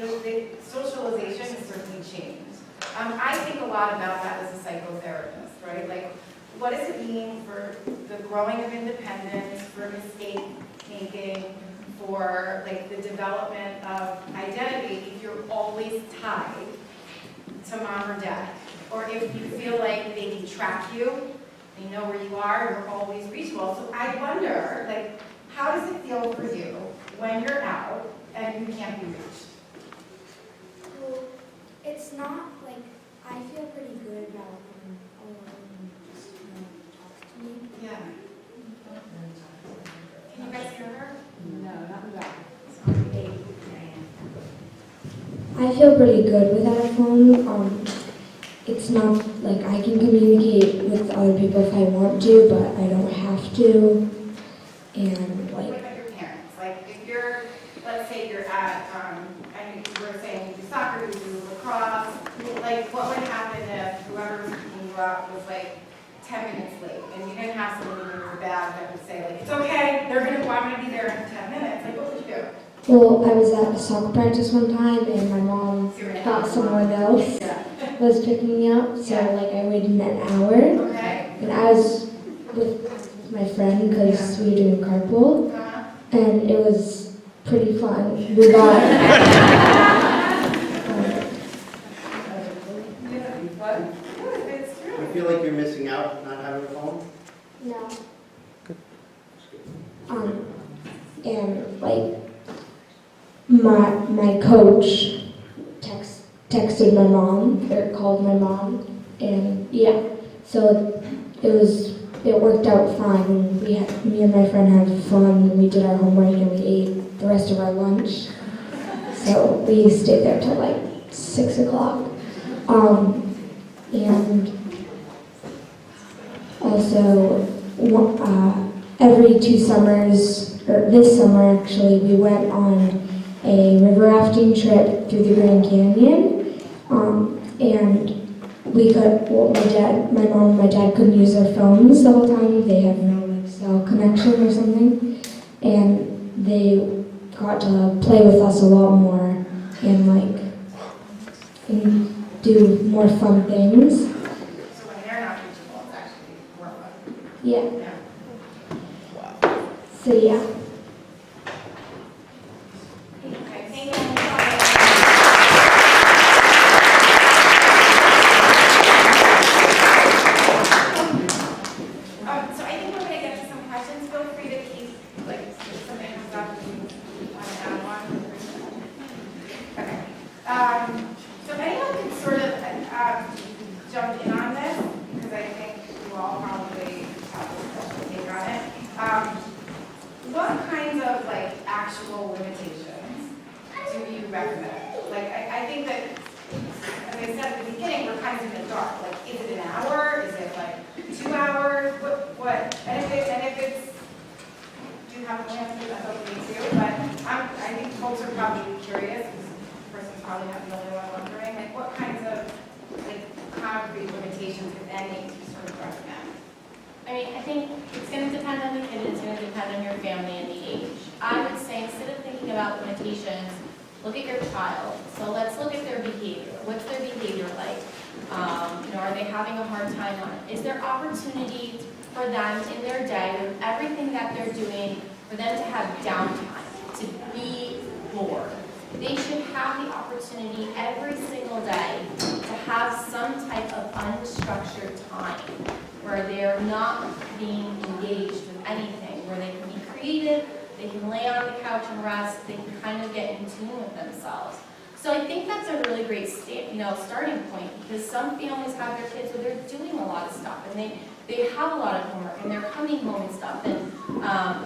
socialization has certainly changed. I think a lot about that as a psychotherapist, right? Like, what does it mean for the growing of independence, for mistake making, for like the development of identity if you're always tied to mom or dad? Or if you feel like they can track you, they know where you are, you're always reachable. So I wonder, like, how does it feel for you when you're out and you can't be reached? Well, it's not like, I feel pretty good about when anyone just talks to me. Yeah. Can you guys hear her? No, not in the back. I feel pretty good without a phone. It's not like I can communicate with other people if I want to, but I don't have to. And What about your parents? Like, if you're, let's say you're at, and you were saying you do soccer, you do lacrosse, like, what would happen if whoever was picking you up was like 10 minutes late, and you didn't have someone in your bag that would say, like, it's okay, I'm gonna be there in 10 minutes, like, what would you do? well, I was at a soccer practice one time, and my mom thought someone else was picking me up, so like I waited an hour, Okay. and I was with my friend because we were doing carpool, and it was pretty fun. We got What? It's true. You feel like you're missing out not having a phone? no. And like my coach texted my mom or called my mom, and yeah, so it worked out fine. And me and my friend had fun, and we did our homework, and we ate the rest of our lunch. So we stayed there till like 6 o'clock. And also every 2 summers, or this summer actually, we went on a river rafting trip through the Grand Canyon, and my mom and my dad couldn't use their phones the whole time. They had no like cell connection or something, and they got to play with us a lot more and do more fun things. So when they're not reachable, it's actually more fun. Yeah. Yeah. So yeah. Okay, thank you. So I think we're gonna get to some questions. Feel free to keep, like, if something comes up and you want to add on. Okay. So if anyone could sort of jump in on this, because I think you all probably have a special take on it. What kinds of, like, actual limitations do you recommend? Like, I think that, as I said at the beginning, we're kind of in the dark. Like, is it an hour? Is it like 2 hours? What? And if it's, do you have an answer? That's okay too. But I think folks are probably curious. Because the person's probably not the only one wondering. Like, what kinds of, like, concrete limitations, if any, do you sort of recommend? I mean, I think it's going to depend on the kid, it's going to depend on your family and the age. I would say instead of thinking about limitations, look at your child. So let's look at their behavior. What's their behavior like? Are they having a hard time on it? Is there opportunity for them in their day with everything that they're doing for them to have downtime, to be bored? They should have the opportunity every single day to have some type of unstructured time where they're not being engaged with anything, where they can be creative, they can lay on the couch and rest, they can kind of get in tune with themselves. So I think that's a really great starting point, because some families have their kids where they're doing a lot of stuff and they have a lot of homework and they're coming home and stuff, and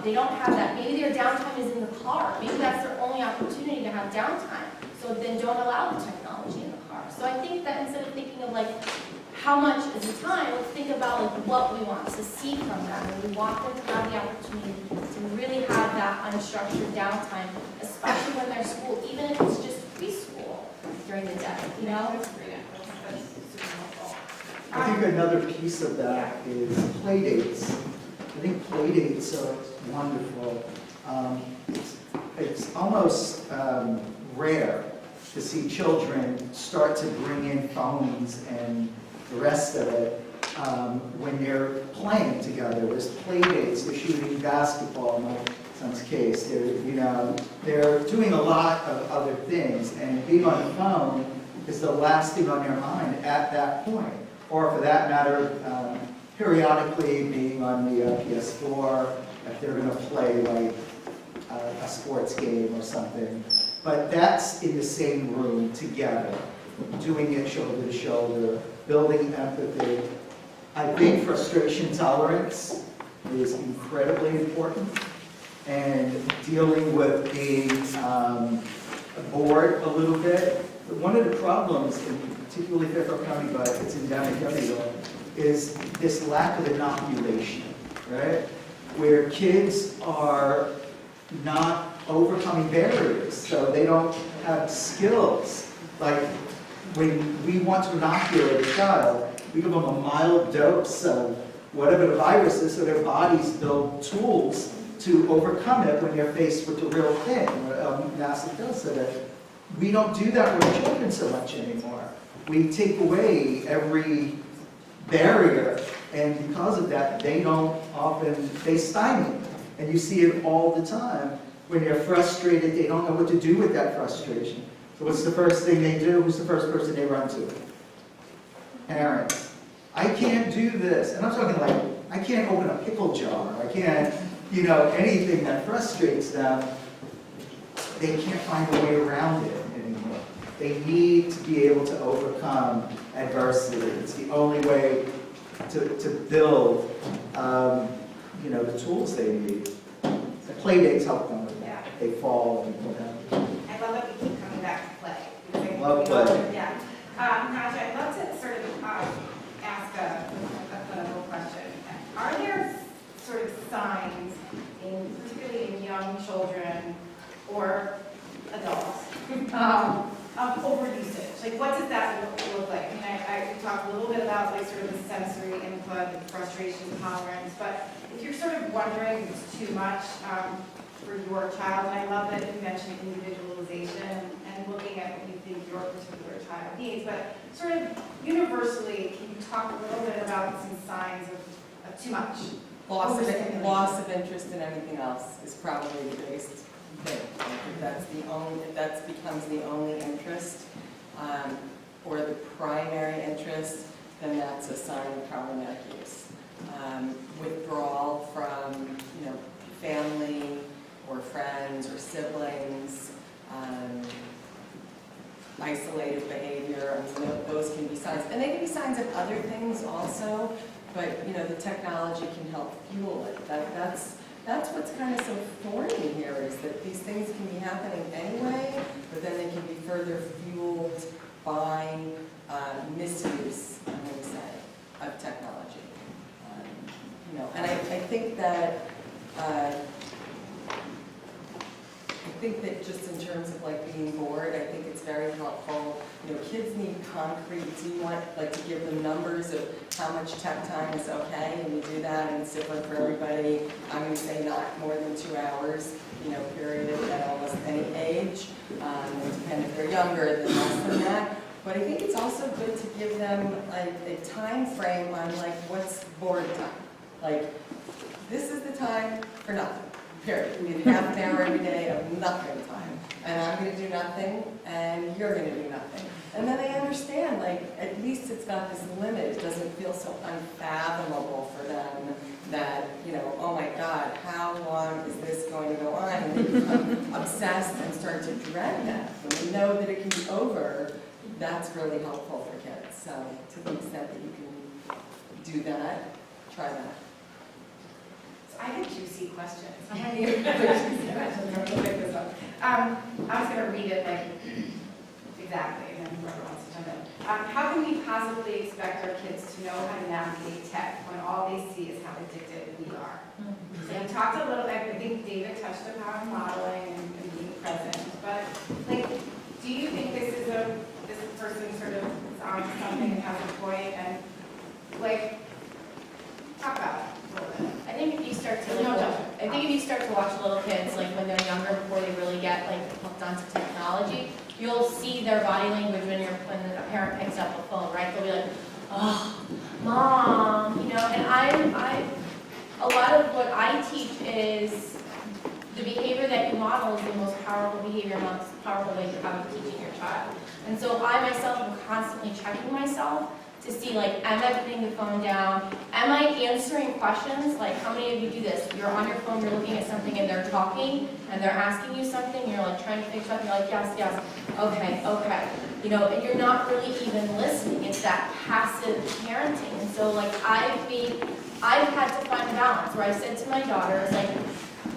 they don't have that. Maybe their downtime is in the car. Maybe that's their only opportunity to have downtime. So then don't allow the technology in the car. So I think that instead of thinking of like, how much is the time, let's think about like what we want to see from them. And we want them to have the opportunity to really have that unstructured downtime, especially when they're school, even if it's just preschool during the day, you know? That's great. That's super helpful. I think another piece of that is play dates. I think play dates are wonderful. It's almost rare to see children start to bring in phones and the rest of it when they're playing together. There's play dates, they're shooting basketball in my son's case. They're doing a lot of other things, and being on the phone is the last thing on their mind at that point. Or for that matter, periodically being on the PS4 if they're going to play like a sports game or something. But that's in the same room together, doing it shoulder to shoulder, building empathy. I think frustration tolerance is incredibly important, and dealing with being bored a little bit. One of the problems, particularly Fairfield County, but it's endemic everywhere, is this lack of inoculation, right? Where kids are not overcoming barriers, so they don't have skills. Like when we want to inoculate a child, we give them a mild dose of whatever the virus is, so their bodies build tools to overcome it when they're faced with the real thing, a massive dose of it. We don't do that with children so much anymore. We take away every barrier, and because of that, they don't often, they stymie. And you see it all the time. When they're frustrated, they don't know what to do with that frustration. So what's the first thing they do? Who's the first person they run to? Parents. I can't do this. And I'm talking like, I can't open a pickle jar. I can't, anything that frustrates them, they can't find a way around it anymore. They need to be able to overcome adversity. It's the only way to build, the tools they need. The play dates help them with that. They fall and go down. I love that we keep coming back to play. Because I think Love we all- play. Yeah. Naja, I'd love to sort of ask a clinical question. Are there sort of signs, particularly in young children or adults, of overusage? Like, what does that look like? I mean, I talked a little bit about like sort of the sensory input, the frustration tolerance, but if you're sort of wondering if it's too much, for your child. And I love that you mentioned individualization and looking at what you think your particular child needs. But sort of universally, can you talk a little bit about some signs of too much? Loss of interest in anything else is probably the biggest thing. If that becomes the only interest, or the primary interest, then that's a sign of problematic use. Withdrawal from, family or friends or siblings, isolated behavior, those can be signs. And they can be signs of other things also, but the technology can help fuel it. That's what's kind of so thorny here, is that these things can be happening anyway, but then they can be further fueled by misuse, I'm going to say, of technology. And I think that just in terms of like being bored, I think it's very helpful. Kids need concrete. Do you want to give them numbers of how much tech time is okay? And you do that, and it's different for everybody. I'm going to say not more than 2 hours, period, at almost any age. It depends if they're younger, then less than that. But I think it's also good to give them a time frame on what's board time. This is the time for nothing. Period. We need half an hour every day of nothing time. And I'm going to do nothing, and you're going to do nothing. And then they understand, at least it's got this limit. It doesn't feel so unfathomable for them that, oh my God, how long is this going to go on? And they become obsessed and start to dread that. When they know that it can be over, that's really helpful for kids. So to the extent that you can do that, try that. I have a juicy question. I have a juicy question. I'm going to pick this up. I was going to read it exactly, and then whoever wants to jump in. How can we possibly expect our kids to know how to navigate tech when all they see is how addicted we are? So you talked a little, I think David touched upon modeling and being present, but do you think this person sort of is on to something and has a point, and talk about it a little bit? I think if you start to watch little kids when they're younger, before they really get hooked onto technology, you'll see their body language when a parent picks up a phone, right? They'll be like, "Oh, mom," and a lot of what I teach is the behavior that you model is the most powerful behavior, most powerful way you have of teaching your child. And so I myself am constantly checking myself to see, am I putting the phone down? Am I answering questions? How many of you do this? You're on your phone, you're looking at something, and they're talking, and they're asking you something, you're trying to fix up, you're yes, okay, and you're not really even listening. It's that passive parenting. And so, I've had to find a balance where I said to my daughter,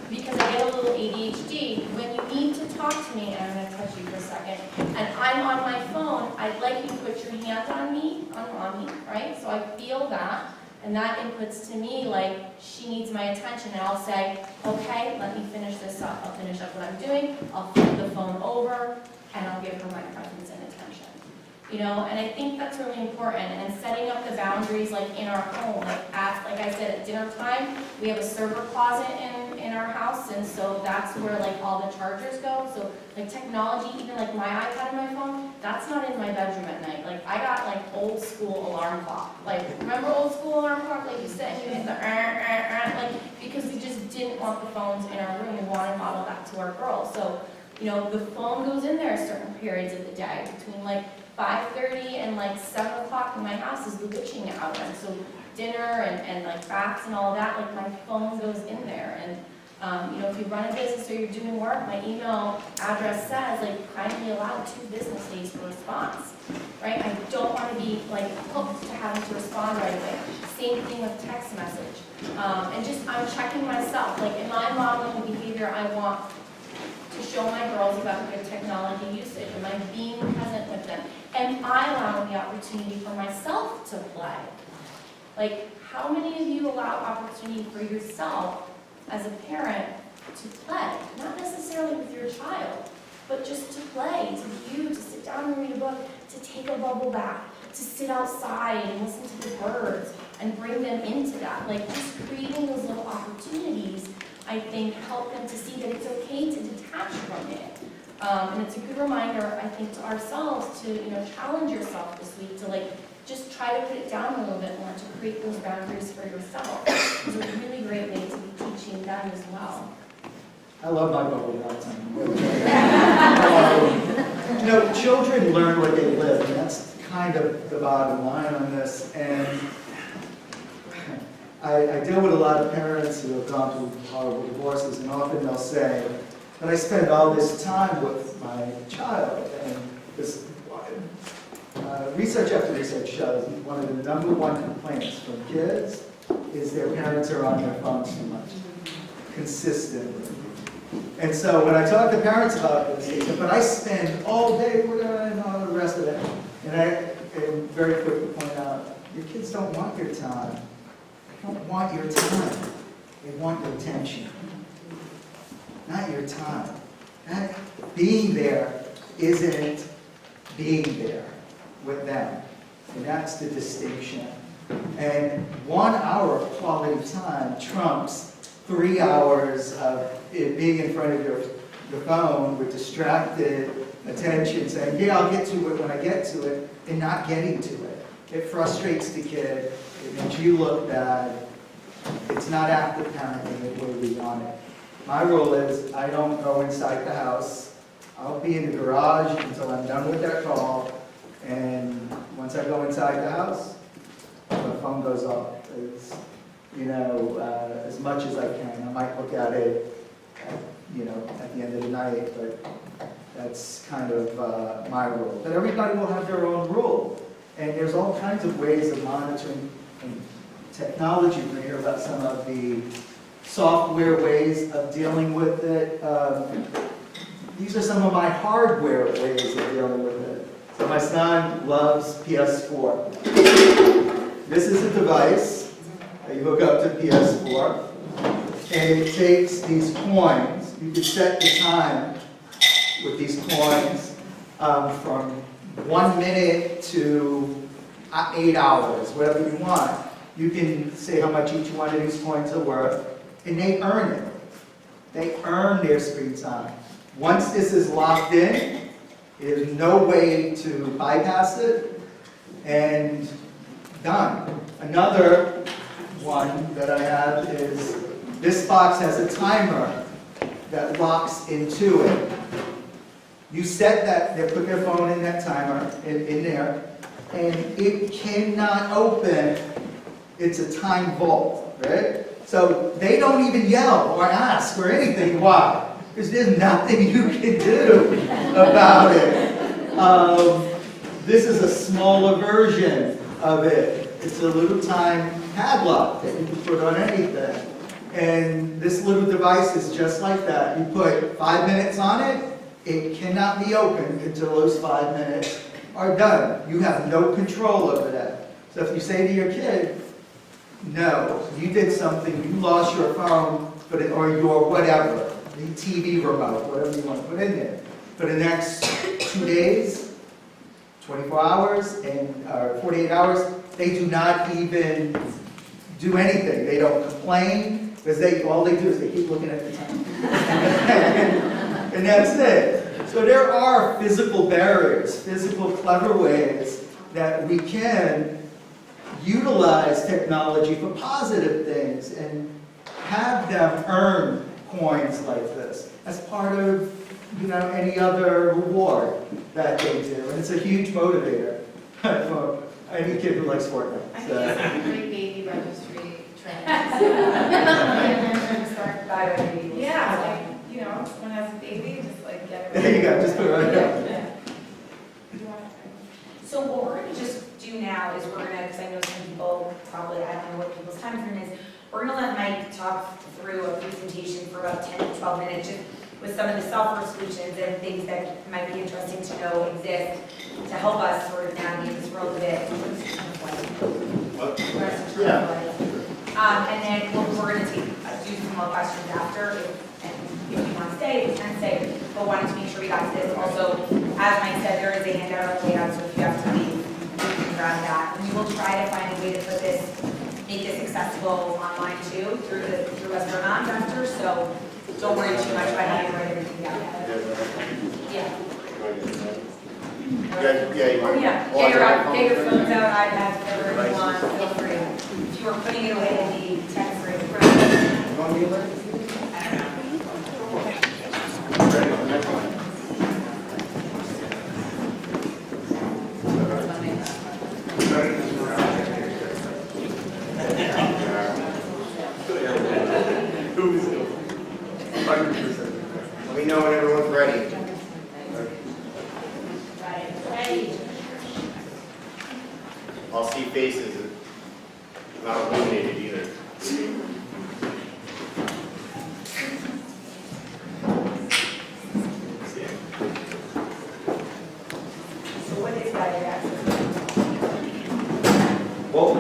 because I get a little ADHD, when you need to talk to me, and I'm going to touch you for a second, and I'm on my phone, I'd like you to put your hand on me, right? So I feel that, and that inputs to me she needs my attention, and I'll say, okay, let me finish this up. I'll finish up what I'm doing, I'll flip the phone over, and I'll give her my presence and attention. And I think that's really important, and setting up the boundaries in our home, like I said, at dinner time, we have a server closet in our house, and so that's where all the chargers go. So technology, even my iPad and my phone, that's not in my bedroom at night. I got old school alarm clock. Remember old school alarm clock? You sit and you hit the because we just didn't want the phones in our room. We want to model that to our girls. So the phone goes in there certain periods of the day between 5:30 and 7 o'clock in my house is the witching hour. And so dinner and baths and all that, my phone goes in there. And if you run a business or you're doing work, my email address says kindly allow 2 business days for response, right? I don't want to be hooked to having to respond right away. Same thing with text message. And I'm checking myself, am I modeling the behavior I want to show my girls about good technology usage? Am I being present with them? Am I allowing the opportunity for myself to play? How many of you allow opportunity for yourself as a parent to play? Not necessarily with your child, but just to play, to sit down and read a book, to take a bubble bath, to sit outside and listen to the birds and bring them into that. Just creating those little opportunities I think, help them to see that it's okay to detach from it. And it's a good reminder, I think, to ourselves to, challenge yourself this week to just try to put it down a little bit more, to create those boundaries for yourself. It's a really great way to be teaching them as well. I love my bubble time. Children learn what they live, and that's kind of the bottom line on this. And I deal with a lot of parents who have gone through horrible divorces, and often they'll say, but I spend all this time with my child, and this research after research shows one of the #1 complaints from kids is their parents are on their phones too much, consistently. And so when I talk to parents about this, they say, but I spend all day with her and all the rest of it. And I am very quick to point out, your kids don't want your time. They don't want your time. They want your attention, not your time. That being there isn't being there with them. And that's the distinction. And 1 hour of quality time trumps 3 hours of it being in front of your phone with distracted attention, saying, yeah, I'll get to it when I get to it, and not getting to it. It frustrates the kid. It makes you look bad. It's not active parenting the way we want it. My rule is I don't go inside the house. I'll be in the garage until I'm done with that call, and once I go inside the house, the phone goes off. It's, as much as I can. I might look at it, at the end of the night, but that's kind of my rule. But everybody will have their own rule. And there's all kinds of ways of monitoring and technology. We're going to hear about some of the software ways of dealing with it. These are some of my hardware ways of dealing with it. So my son loves PS4. This is a device that you hook up to PS4, and it takes these coins. You can set the time with these coins from 1 minute to 8 hours, whatever you want. You can say how much each one of these coins are worth, and they earn it. They earn their screen time. Once this is locked in, there's no way to bypass it, and done. Another one that I have is, this box has a timer that locks into it. You set that, they put their phone in that timer, in there, and it cannot open. It's a time vault, right? So they don't even yell or ask or anything. Why? Because there's nothing you can do about it. This is a smaller version of it. It's a little time padlock that you can put on anything. And this little device is just like that. You put 5 minutes on it, it cannot be opened until those 5 minutes are done. You have no control over that. So if you say to your kid, no, you did something, you lost your phone, or your whatever, the TV remote, whatever you want to put in there, for the next 2 days, 24 hours, or 48 hours, they do not even do anything. They don't complain, because all they do is they keep looking at the time. And that's it. So there are physical barriers, physical clever ways that we can utilize technology for positive things and have them earn coins like this as part of any other reward that they do. And it's a huge motivator for any kid who likes Fortnite. I So. think it's a great baby registry training. Start by baby. Yeah, someone has a baby, just get it. There you go, just put it right there. So what we're going to just do now is we're going to, because I know some people probably, I don't know what people's time frame is, we're going to let Mike talk through a presentation for about 10 to 12 minutes just with some of the software solutions and things that might be interesting to know exist to help us sort of navigate this world a bit. And then we're going to do some more questions after. If you want to stay, you can stay, but wanted to make sure we got to this. Also, as Mike said, there is a handout on the way out, so if you have to leave, you can grab that. And we will try to find a way to make this accessible on online too, through us Vermont after, so don't worry too much about having to write everything down. Yeah. Yeah, you Oh, might. yeah, get your phones out, iPads, whatever you want, feel free. If you were putting it away, it'd be tech free. You want me to learn? Ready for the next one? Let me know when everyone's ready. I'll see faces, not illuminated either. So what is guided access? Well,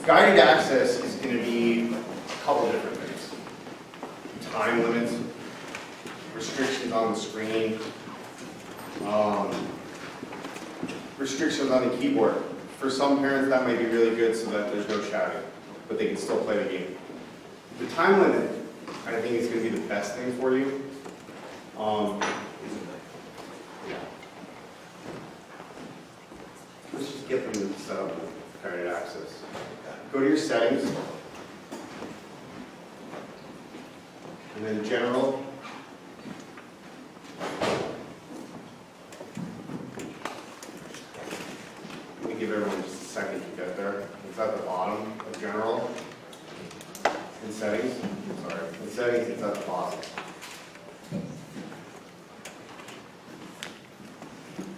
guided access is going to be a couple different things. Time limits, restrictions on the screen, restrictions on the keyboard. For some parents, that might be really good so that there's no shouting, but they can still play the game. The time limit, I think, is going to be the best thing for you. Let's just get them set up with guided access. Go to your settings, and then general. Let me give everyone just a second to get there. It's at the bottom of general. In settings, sorry, in settings it's at the bottom.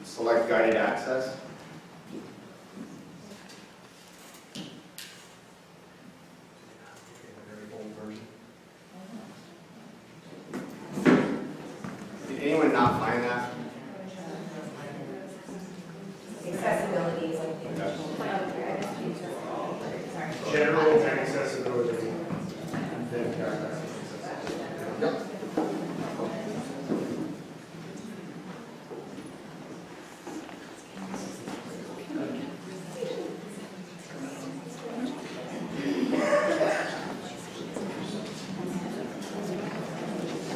Select guided access. Did anyone not find that? Accessibility is like. General accessibility. And then Yep.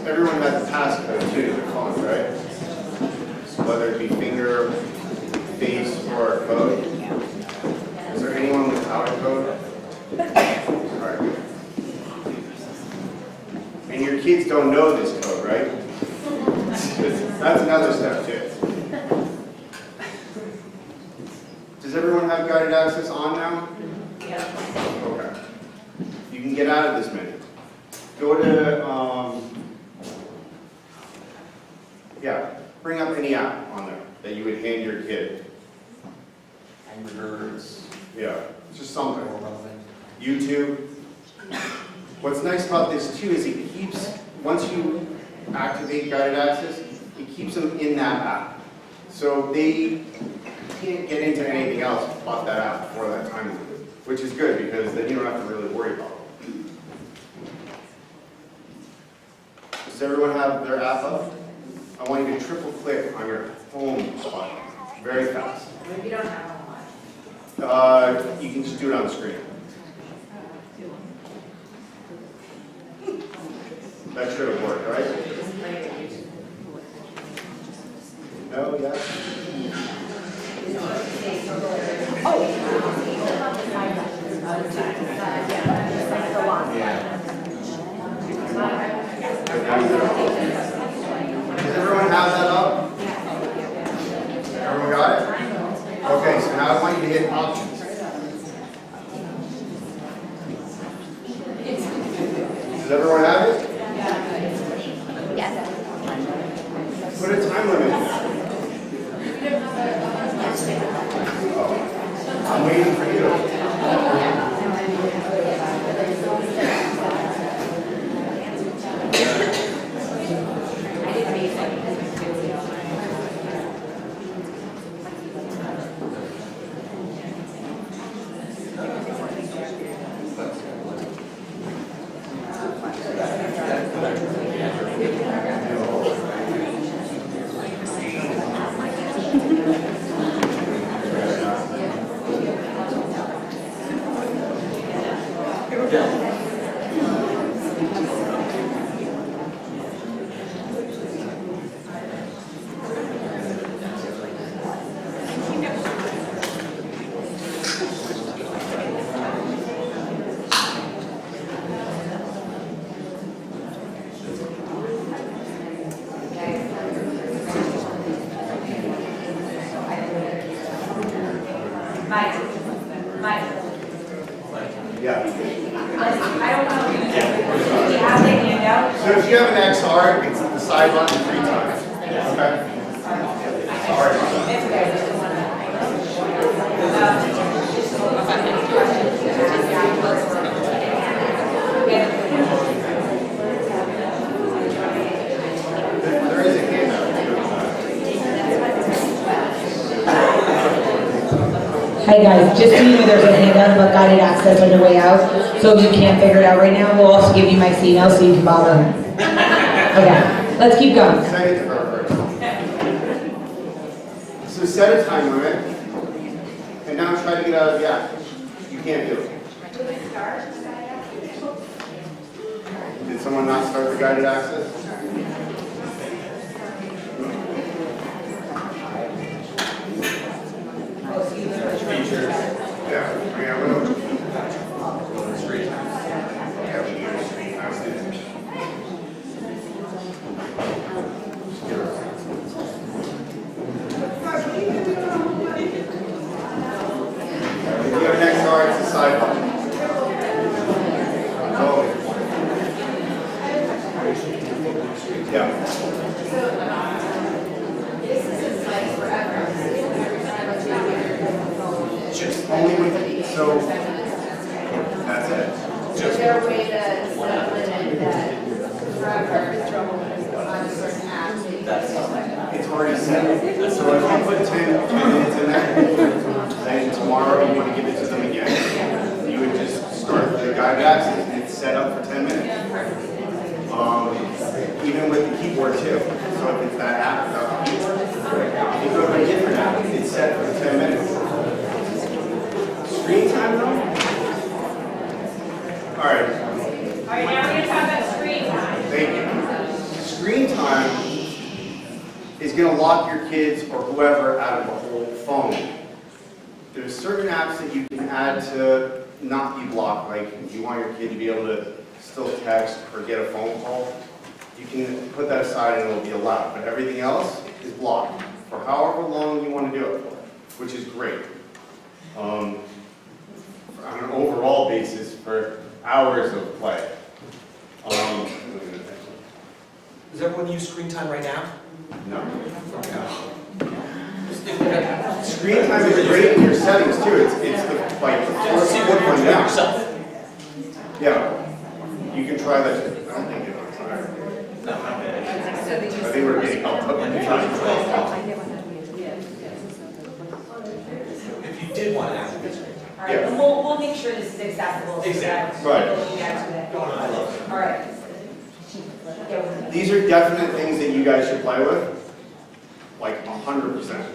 Everyone has a passcode too to their phone, right? So whether it be finger, face, or a code. Is there anyone without a code? Alright. And your kids don't know this code, right? That's another step too. Does everyone have guided access on now? Yeah. Okay. You can get out of this menu. Go to, bring up any app on there that you would hand your kid. Angry Birds. Yeah, just something. YouTube. What's nice about this too is it keeps, once you activate guided access, it keeps them in that app. So they can't get into anything else but that app for that time limit, which is good because then you don't have to really worry about it. Does everyone have their app up? I want you to triple click on your home button, very fast. If you don't have one. You can just do it on the screen. That should have worked, right? No, yeah? Does everyone have that up? Everyone got it? Okay, so now I want you to hit options. Does everyone have it? Yes. Put a time limit in there. I'm waiting for you. Mike. Yeah. I don't know if you have the handout. So if you have an XR, it's the side button 3 times. Okay? Sorry. It's okay. There is a handout. Hi guys, just so you know, there's a handout about guided access on your way out. So if you can't figure it out right now, we'll also give you Mike's email so you can bother him. Okay, let's keep going. Send it to her first. So set a time limit, and now try to get out of the app. You can't do it. Did someone not start the guided access? Features. Yeah, I mean, I went over. Street. Yeah, we use street access. If you have an XR, it's a side button. Oh. Yeah. Just only with, so, that's it. Is there a way to set a limit that forever on certain apps that you can stuff like that? It's already set. So if you put 10 minutes in there, then tomorrow you want to give it to them again, you would just start the guided access and it's set up for 10 minutes. Even with the keyboard too. So if it's that app without the keyboard, if you go to a different app, it's set for 10 minutes. Screen time though? All right. All right, now we're going to talk about screen time. Thank you. Screen time is going to lock your kids or whoever out of the whole phone. There's certain apps that you can add to not be blocked, like if you want your kid to be able to still text or get a phone call, you can put that aside and it'll be allowed. But everything else is blocked for however long you want to do it for, which is great. On an overall basis for hours of play. Does everyone use screen time right now? No. Screen time is great in your settings too. It's the like the fourth one down. Yeah. You can try that. I don't think it works. I think we're getting help. If you did want to ask me. All right, and we'll make sure this is accessible. So Exactly. Right. People can get to it. All right. These are definite things that you guys should play with, like 100%.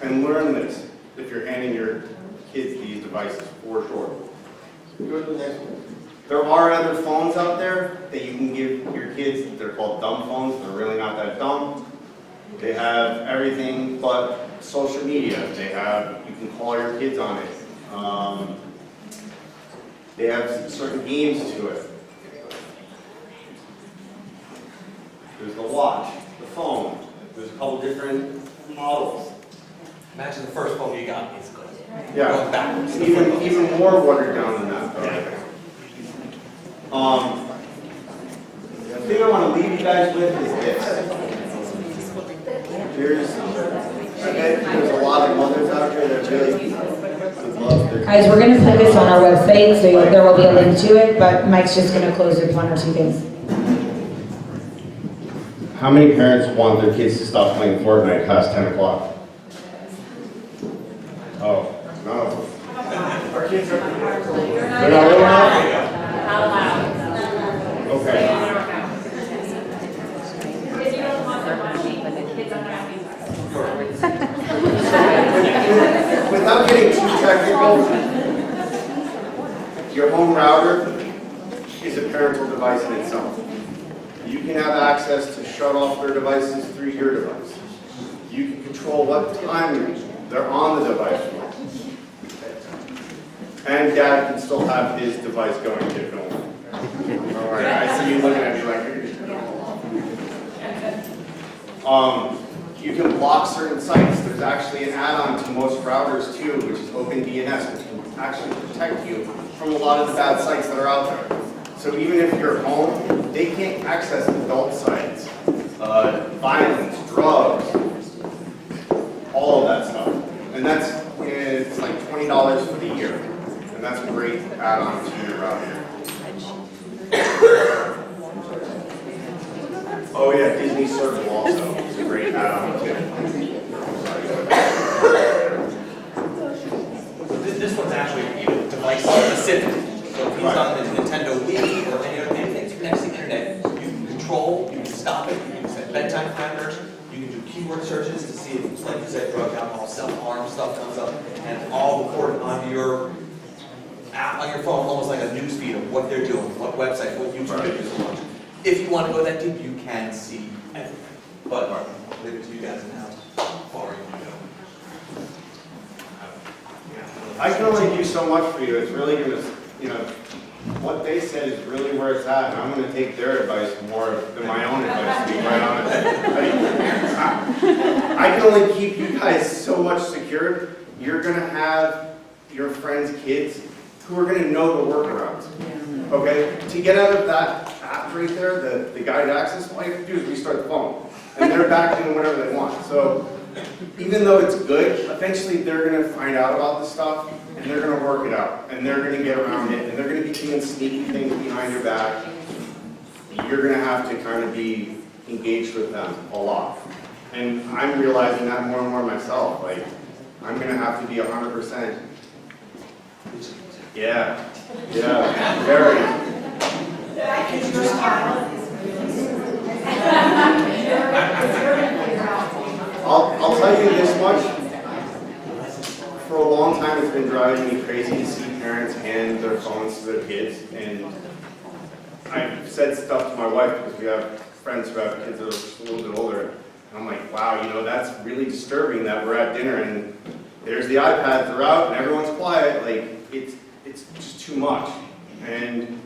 And learn this if you're handing your kids these devices, for sure. Go to the next one. There are other phones out there that you can give your kids. They're called dumb phones. They're really not that dumb. They have everything but social media. They have, you can call your kids on it. They have certain games to it. There's the watch, the phone. There's a couple different models. Imagine the first phone you got, basically. Yeah, Going backwards. even more watered down than that. Though. The thing I want to leave you guys with is this. There's a lot of mothers out there that really would love their. Guys, we're gonna put this on our website, so there will be a link to it, but Mike's just gonna close with 1 or 2 things. How many parents want their kids to stop playing Fortnite past 10 o'clock? Oh, no. Our kids are. They're not real now? Not allowed. Okay. If you don't want them watching, the kids aren't happy. Without getting too technical, your home router is a parental device in itself. You can have access to shut off their devices through your device. You can control control what time they're on the device for. And dad can still have his device going to get going. All right, I see you looking at me like, you can block certain sites. There's actually an add-on to most routers too, which is OpenDNS, which can actually protect you from a lot of the bad sites that are out there. So even if you're home, they can't access adult sites, violence, drugs, all of that stuff. And it's like $20 for the year. And that's a great add-on to your router. Oh yeah, Disney Circle also is a great add-on too. This one's actually device specific. So if he's on the Nintendo Wii or any other thing connects to the internet, you can control, you can stop it, you can set bedtime parameters, you can do keyword searches to see if, like you said, drug, alcohol, self-harm stuff comes up, and it's all recorded on your app, on your phone, almost like a news feed of what they're doing, what website, what YouTube videos are watching. If you want to go that deep, you can see everything. But I'll leave it to you guys now. How far you can go. I can only do so much for you. It's really going to, what they said is really where it's at, and I'm going to take their advice more than my own advice, to be quite honest. I can only keep you guys so much secured. You're going to have your friends' kids who are going to know the workarounds. Okay? To get out of that app right there, the guided access, all you have to do is restart the phone. And they're back doing whatever they want. So even though it's good, eventually they're going to find out about this stuff, and they're going to work it out, and they're going to get around it, and they're going to be doing sneaky things behind your back. You're going to have to kind of be engaged with them a lot. And I'm realizing that more and more myself. Like, I'm going to have to be 100%. Yeah, very. I'll tell you this much. For a long time, it's been driving me crazy to see parents hand their phones to their kids. And I've said stuff to my wife because we have friends who have kids that are just a little bit older. And I'm like, wow, that's really disturbing that we're at dinner and there's the iPads, they're out, and everyone's quiet. Like, it's just too much. And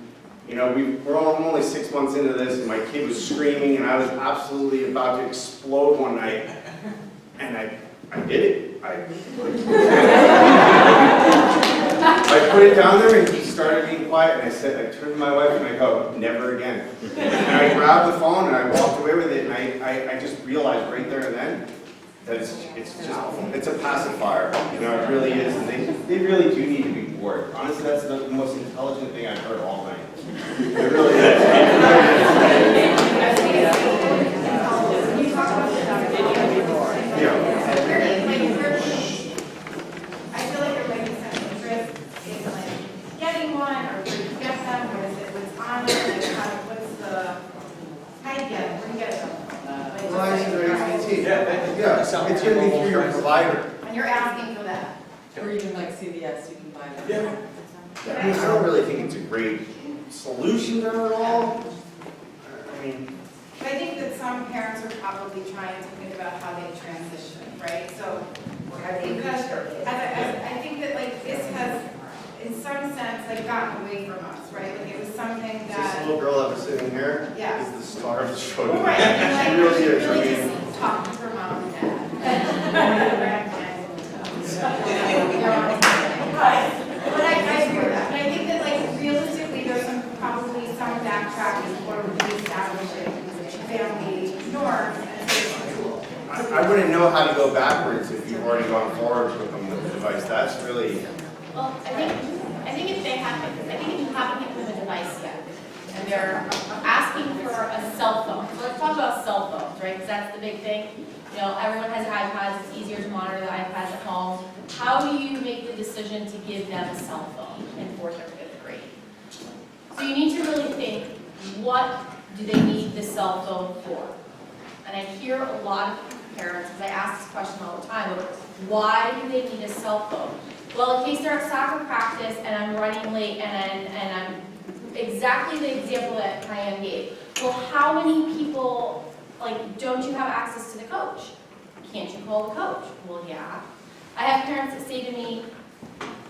I'm only 6 months into this, and my kid was screaming, and I was absolutely about to explode one night. And I did it. I put it down there, and he started being quiet. And I turned to my wife, and I go, never again. And I grabbed the phone, and I walked away with it, and I just realized right there and then that it's a pacifier. It really is, and they really do need to be bored. Honestly, that's the most intelligent thing I've heard all night. It really is. I feel like everybody has some interest in like getting one, or where do you get them, what's on it, what's the, how do you get it, where do you get it? Yeah, it's going to be through your provider. And you're asking for that. Or even like CVS, you can buy them. I don't really think it's a great solution to it all. I think that some parents are probably trying to think about how they transition, right? So, I think that like this has, in some sense, like gotten away from us, right? Like it was something that. This little girl that was sitting here Yeah. is the star of the show. Well, right, and like, She really is. really just talking to her mom and dad. But I agree with that. But I think that like realistically, there's probably some backtracking or reestablishing family norms and social tools. I wouldn't know how to go backwards if you've already gone forward with them with the device. That's really. Well, I think if you haven't given them a device yet, and they're asking for a cell phone. So let's talk about cell phones, right? Because that's the big thing. Everyone has iPads. It's easier to monitor the iPads at home. How do you make the decision to give them a cell phone in 4th or 5th grade? So you need to really think, what do they need the cell phone for? And I hear a lot of parents, because I ask this question all the time, why do they need a cell phone? Well, in case they're at soccer practice and I'm running late and I'm exactly the example that Cayenne gave. Well, how many people, don't you have access to the coach? can't you call the coach? Well, yeah. I have parents that say to me,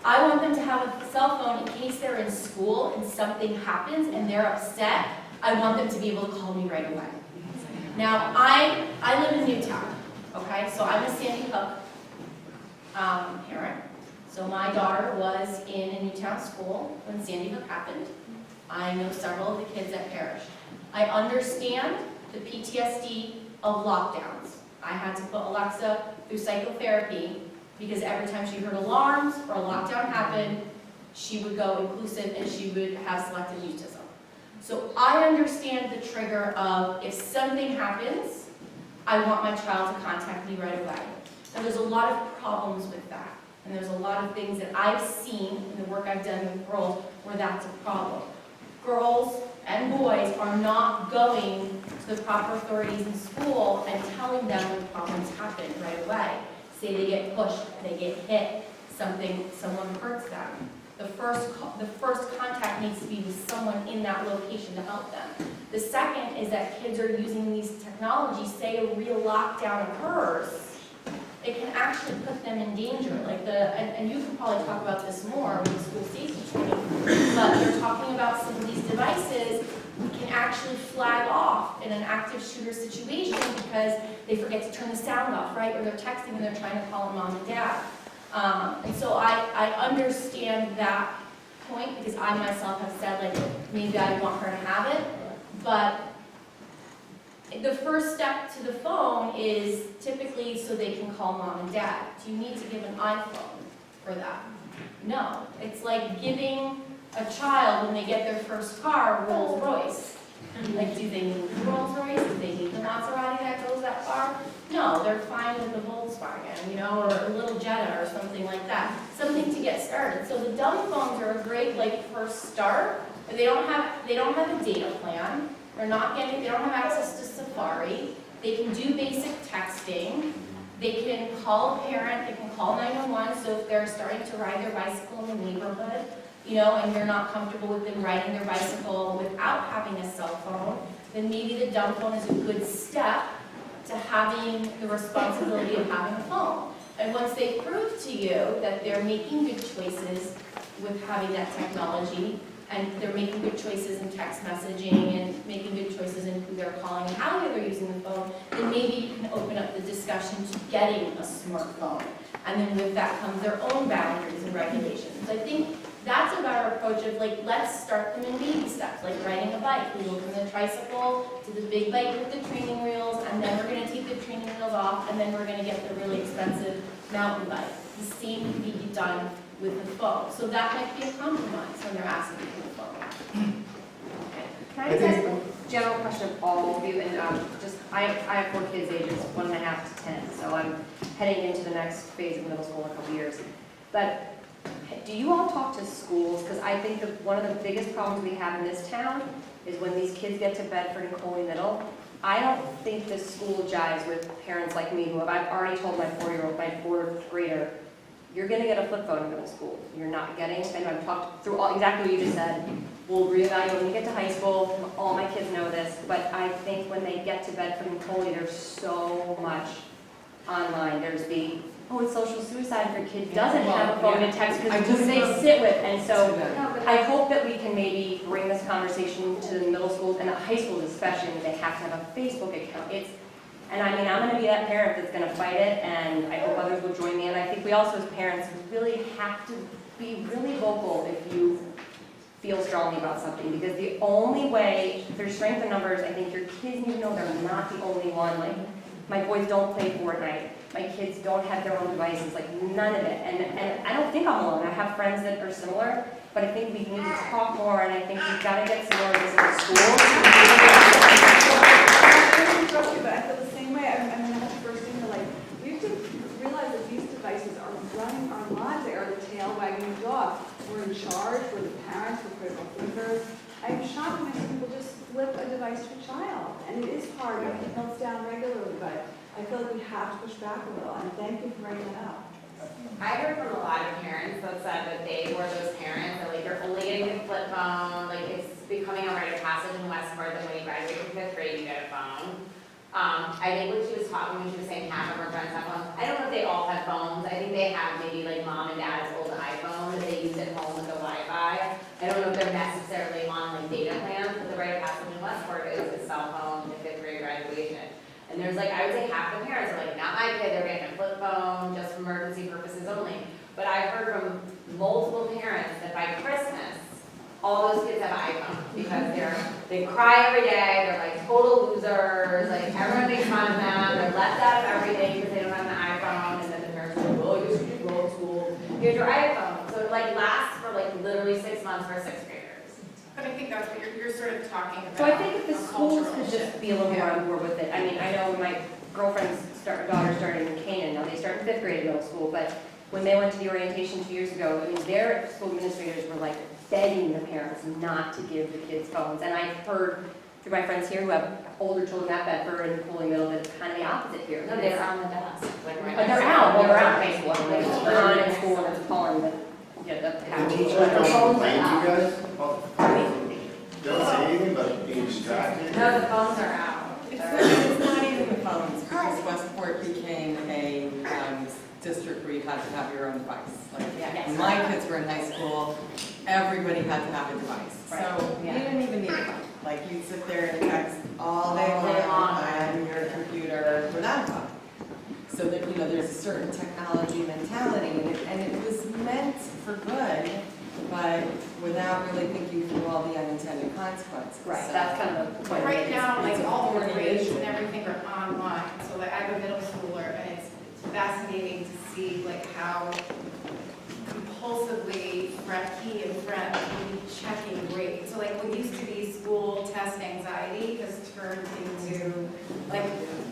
I want them to have a cell phone in case they're in school and something happens and they're upset. I want them to be able to call me right away. Now, I live in Newtown, okay? So I'm a Sandy Hook parent. So my daughter was in a Newtown school when Sandy Hook happened. I know several of the kids that perished. I understand the PTSD of lockdowns. I had to put Alexa through psychotherapy because every time she heard alarms or a lockdown happened, she would go inclusive and she would have selective mutism. So I understand the trigger of if something happens, I want my child to contact me right away. Now there's a lot of problems with that. And there's a lot of things that I've seen in the work I've done with girls where that's a problem. Girls and boys are not going to the proper authorities in school and telling them when problems happen right away. Say they get pushed, they get hit, someone hurts them. The first contact needs to be with someone in that location to help them. The second is that kids are using these technologies, say a real lockdown occurs, it can actually put them in danger. Like and you can probably talk about this more with the school safety training, but you're talking about some of these devices can actually flag off in an active shooter situation because they forget to turn the sound off, right? Or they're texting and they're trying to call mom and dad. And so I understand that point because I myself have said, like, maybe I want her to have it, but the first step to the phone is typically so they can call mom and dad. Do you need to give an iPhone for that? No. It's like giving a child, when they get their first car, Rolls Royce. Like, do they need the Rolls Royce? Do they need the Maserati that goes that far? No, they're fine with the Volkswagen, or a little Jetta or something like that. Something to get started. So the dumb phones are a great, first start. But they don't have a data plan. They don't have access to Safari. They can do basic texting. They can call a parent. They can call 911. So if they're starting to ride their bicycle in the neighborhood, and they're not comfortable with them riding their bicycle without having a cell phone, then maybe the dumb phone is a good step to having the responsibility of having a phone. And once they prove to you that they're making good choices with having that technology, and they're making good choices in text messaging and making good choices in who they're calling and how they're using the phone, then maybe you can open up the discussion to getting a smartphone. And then with that comes their own boundaries and regulations. I think that's a better approach of let's start them in baby steps, like riding a bike. We go from the tricycle to the big bike with the training wheels, and then we're going to take the training wheels off, and then we're going to get the really expensive mountain bike. The same can be done with the phone. So that might be a compromise when they're asking for the phone. Can I just ask a general question of all of you? And I have 4 kids ages 1.5 to 10, so I'm heading into the next phase of middle school in a couple years. But do you all talk to schools? Because I think that one of the biggest problems we have in this town is when these kids get to Bedford and Coley Middle, I don't think the school jives with parents like me who I've already told my 4-year-old, my 4th grader, you're going to get a flip phone in middle school. You're not getting, and I've talked through exactly what you just said. We'll reevaluate when we get to high school. All my kids know this, but I think when they get to Bedford and Coley, there's so much online. There's it's social suicide if your kid doesn't have a phone to text because who do they sit with? And so I hope that we can maybe bring this conversation to the middle schools and the high schools especially, when they have to have a Facebook account. I'm going to be that parent that's going to fight it, and I hope others will join me. And I think we also, as parents, really have to be really vocal if you feel strongly about something, because the only way, there's strength in numbers. I think your kids need to know they're not the only one. My boys don't play Fortnite. My kids don't have their own devices, none of it. And I don't think I'm alone. I have friends that are similar, but I think we need to talk more, and I think we've got to get some more of this in the schools. But I feel the same way. I'm going to have to first thing we have to realize that these devices are running our lives. They are the tail wagging the dog. We're in charge. We're the parents. We're critical thinkers. I'm shocked when I see people just flip a device to a child. And it is hard. I mean, it melts down regularly, but I feel like we have to push back a little. And thank you for bringing that up. I heard from a lot of parents that said that they were those parents that they're only getting the flip phone, it's becoming a rite of passage in Westport that when you graduate from 5th grade you get a phone. I think when she was talking, when she was saying half of her friends phones. I think they have maybe like mom and dad's old iPhone that they use at home with the Wi-Fi. I don't know if they're necessarily on like data plans, but the rite of passage in Westport is a cell phone to 5th grade graduation. And there's like, I would say half the parents are like, not my kid, they're getting a flip phone just for emergency purposes only. But I've heard from multiple parents that by Christmas, all those kids have iPhones because they cry every day, they're like total losers, like everyone makes fun of them, they're left out of everything because they don't have an iPhone, and then the parents are like, well, you should go to school, here's your iPhone. So it like lasts for like literally 6 months for 6th graders. But I think that's what you're sort of talking about. So I think if the a schools cultural could just shift. be a little more Yeah. on board with it. I mean, I know my girlfriend's daughter started in Canaan, now they start in 5th grade at middle school, but when they went to the orientation 2 years ago, I mean, their school administrators were like begging the parents not to give the kids phones. And I've heard through my friends here who have older children at Bedford and Pulling Middle that it's kind of the opposite here. No, they're on the desk. But they're out, well, they're out in high school, and they're on in school, and it's calling them, yeah, the The teachers don't complain to you guys about the phones? They don't say anything about being distracted? No, the phones are out. It's not even the phones, because Westport became a district where you had to have your own device. Like, when my kids were in high school, everybody had to have a device. So you didn't even need a phone. Like, you'd sit there and text all day long on your computer without a phone. So that, you know, there's a certain technology mentality, and it was meant for good, but without really thinking through all the unintended consequences. Right, So- that's kind of the point. Right now, like all the grades issue. and everything are online, so like I have a middle schooler, and it's fascinating to see like how compulsively he and friends will be checking grades. So like what used to be school test anxiety has turned into like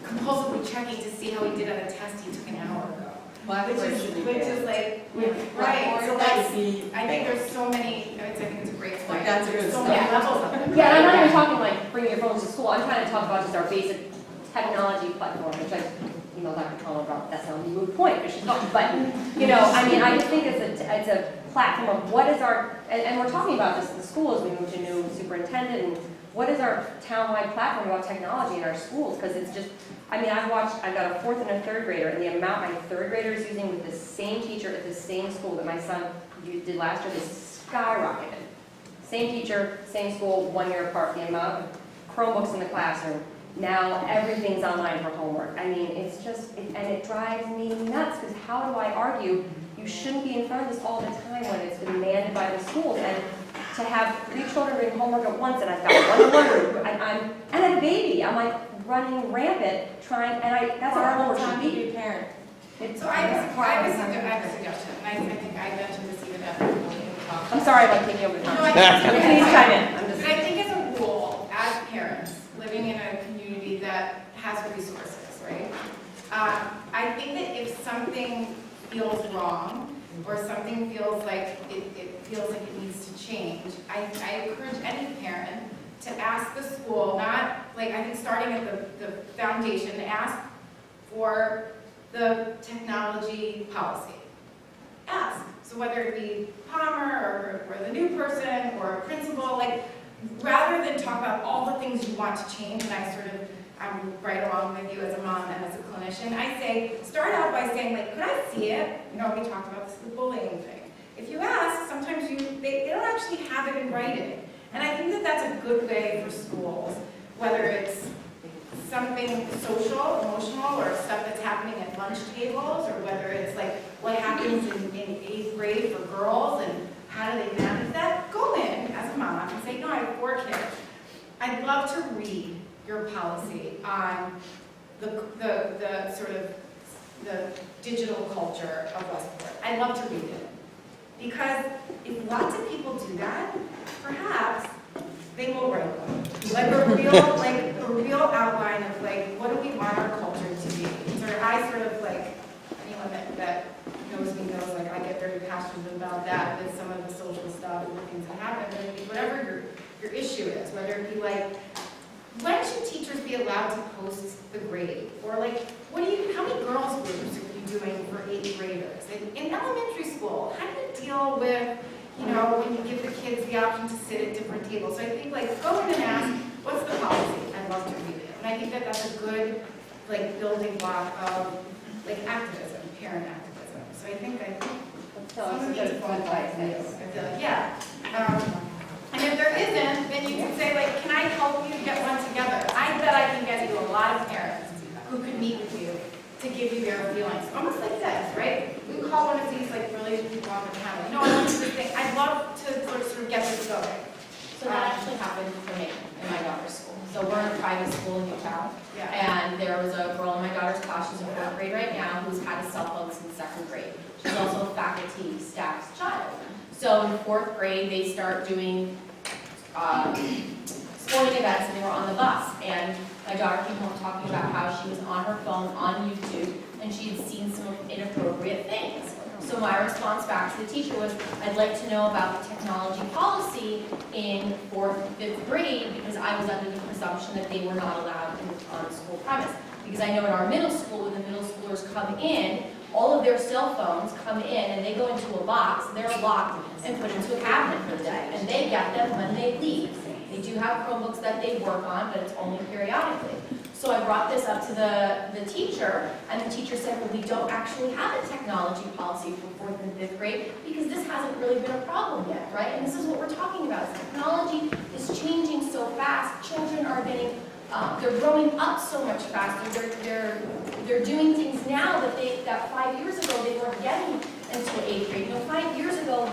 compulsively checking to see how he did on a test he took an hour ago. Blackboard should be Which banned. is like, right, Blackboard so should that's, be I think banned. there's so many, I think it's a great point. That's good There's so stuff. many levels of it. Yeah, and I'm not even talking like bringing your phones to school, I'm trying to talk about just our basic technology platform, which I emailed Dr. Collin about, that's not a moot point, because she's talking, but, you know, I mean, I just think it's a platform of what is our, and we're talking about this in the school as we move to new superintendent, and what is our town-wide platform about technology in our schools, because it's just, I mean, I've got a 4th and a 3rd grader, and the amount my 3rd grader is using with the same teacher at the same school that my son did last year is skyrocketed. Same teacher, same school, 1 year apart, the amount of Chromebooks in the classroom. Now everything's online for homework. I mean, it's just, and it drives me nuts, because how do I argue you shouldn't be in front of this all the time when it's demanded by the schools? And to have 3 children doing homework at once, and I've got one room, and I have a baby, I'm like running rampant, trying, and that's what our homework should be. Parent. So I have a suggestion, and I think I mentioned this even at the beginning of the talk. I'm sorry I'm taking over the No, time. I think- Please chime in. I'm just. But I think as a rule, as parents, living in a community that has resources, right? I think that if something feels wrong, or something feels like it feels like it needs to change, I encourage any parent to ask the school, not, like, I think starting at the foundation, ask for the technology policy. Ask. So whether it be Palmer or the new person or a principal, like, rather than talk about all the things you want to change, and I'm right along with you as a mom and as a clinician, I say, start out by saying, like, could I see it? You know, we talked about this, the bullying thing. If you ask, sometimes they don't actually have it in writing. And I think that that's a good way for schools, whether it's something social, emotional, or stuff that's happening at lunch tables, or whether it's like what happens in 8th grade for girls and how do they manage that? Go in as a mom and say, no, I have 4 kids. I'd love to read your policy on the sort of the digital culture of Westport. I'd love to read it. Because if lots of people do that, perhaps they will write one. Like a real outline of like, what do we want our culture to be? I sort of like, anyone that knows me knows, like, I get very passionate about that with some of the social stuff and the things that happen. But it'd be whatever your issue is, whether it be like, when should teachers be allowed to post the grade? Or like, how many girls groups are you doing for 8th graders? In elementary school, how do you deal with, when you give the kids the option to sit at different tables? So I think, like, go in and ask, what's the policy? I'd love to read it. And I think that that's a good, like, building block of, like, activism, parent activism. like, Let's tell us someone what needs good phone advice, advice I is. feel like, yeah. And if there isn't, then you can say like, can I help you get one together? I bet I can get you a lot of parents who could meet with you to give you their feelings, almost like this, right? We call one of these like really people on the town, like, no, I want to do this thing. I'd love to sort of get this going. So that actually happened for me in my daughter's school. So we're in a private school in Newtown. Yeah. And there was a girl in my daughter's class, she's in 4th grade right now, who's had a cell phone since 2nd grade. She's also a faculty staff's child. So in 4th grade, they start doing sporting events, and they were on the bus. And my daughter came home talking about how she was on her phone on YouTube, and she had seen some inappropriate things. So my response back to the teacher was, I'd like to know about the technology policy in 4th and 5th grade, because I was under the presumption that they were not allowed on school premise. Because I know in our middle school, when the middle schoolers come in, all of their cell phones come in and they go into a box, they're locked and put into a cabinet for the day. And they get them when they leave. They do have Chromebooks that they work on, but it's only periodically. So I brought this up to the teacher, and the teacher said, well, we don't actually have a technology policy for 4th and 5th grade because this hasn't really been a problem yet, right? And this is what we're talking about. Technology is changing so fast. Children are getting, they're growing up so much faster. They're doing things now that 5 years ago they weren't getting until 8th grade. You know, 5 years ago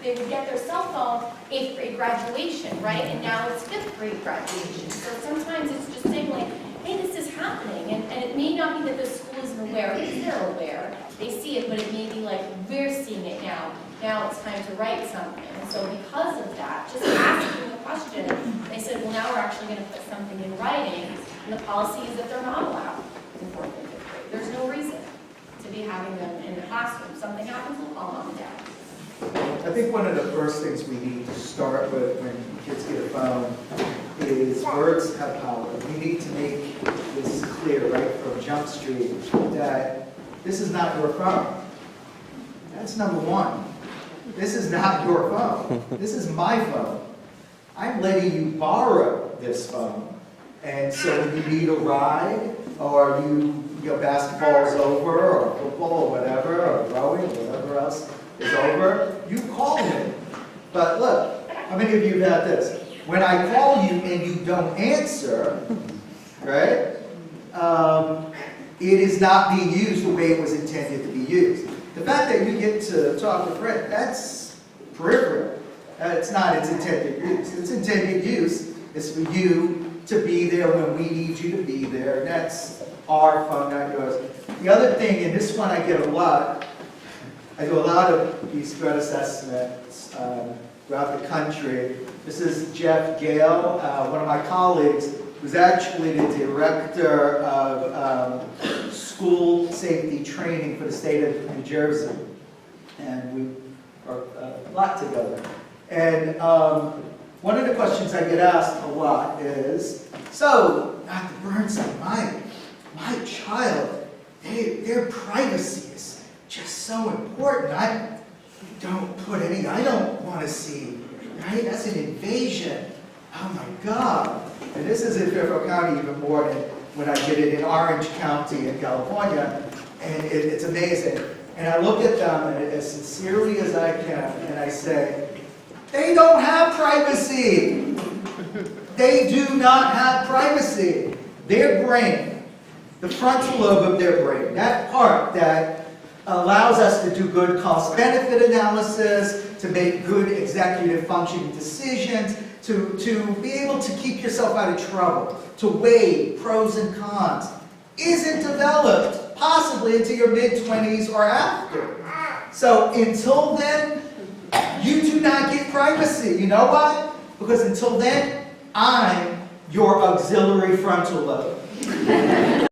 they would get their cell phone 8th grade graduation, right? And now it's 5th grade graduation. So sometimes it's just saying like, hey, this is happening. And it may not be that the school isn't aware, because they're aware. They see it, but it may be like, we're seeing it now. Now it's time to write something. And so because of that, just asking the question, they said, well, now we're actually going to put something in writing. And the policy is that they're not allowed in 4th and 5th grade. There's no reason to be having them in the classroom. Something happens, we'll call mom and dad. I think one of the first things we need to start with when kids get a phone is words have power. We need to make this clear right from Jump Street that this is not your phone. That's number one. This is not your phone. This is my phone. I'm letting you borrow this phone. And so when you need a ride, or your basketball's over, or football, or whatever, or rowing, or whatever else is over, you call me. But look, how many of you have had this? When I call you and you don't answer, right, it is not being used the way it was intended to be used. The fact that you get to talk to Fred, that's peripheral. It's not its intended use. Its intended use is for you to be there when we need you to be there. That's our phone, not yours. The other thing, and this one I get a lot, I do a lot of these threat assessments throughout the country. This is Jeff Gale, one of my colleagues, who's actually the director of school safety training for the state of New Jersey. And we are a lot together. And one of the questions I get asked a lot is, so, Dr. Bernstein, my child, their privacy is just so important. I don't want to see, right? That's an invasion. Oh my God. And this is in Fairfield County even more than when I did it in Orange County in California. And it's amazing. And I look at them and as sincerely as I can, and I say, they don't have privacy. They do not have privacy. Their brain, the frontal lobe of their brain, that part that allows us to do good cost-benefit analysis, to make good executive functioning decisions, to be able to keep yourself out of trouble, to weigh pros and cons, isn't developed, possibly until your mid-20s or after. So until then, you do not get privacy. You know why? Because until then, I'm your auxiliary frontal lobe.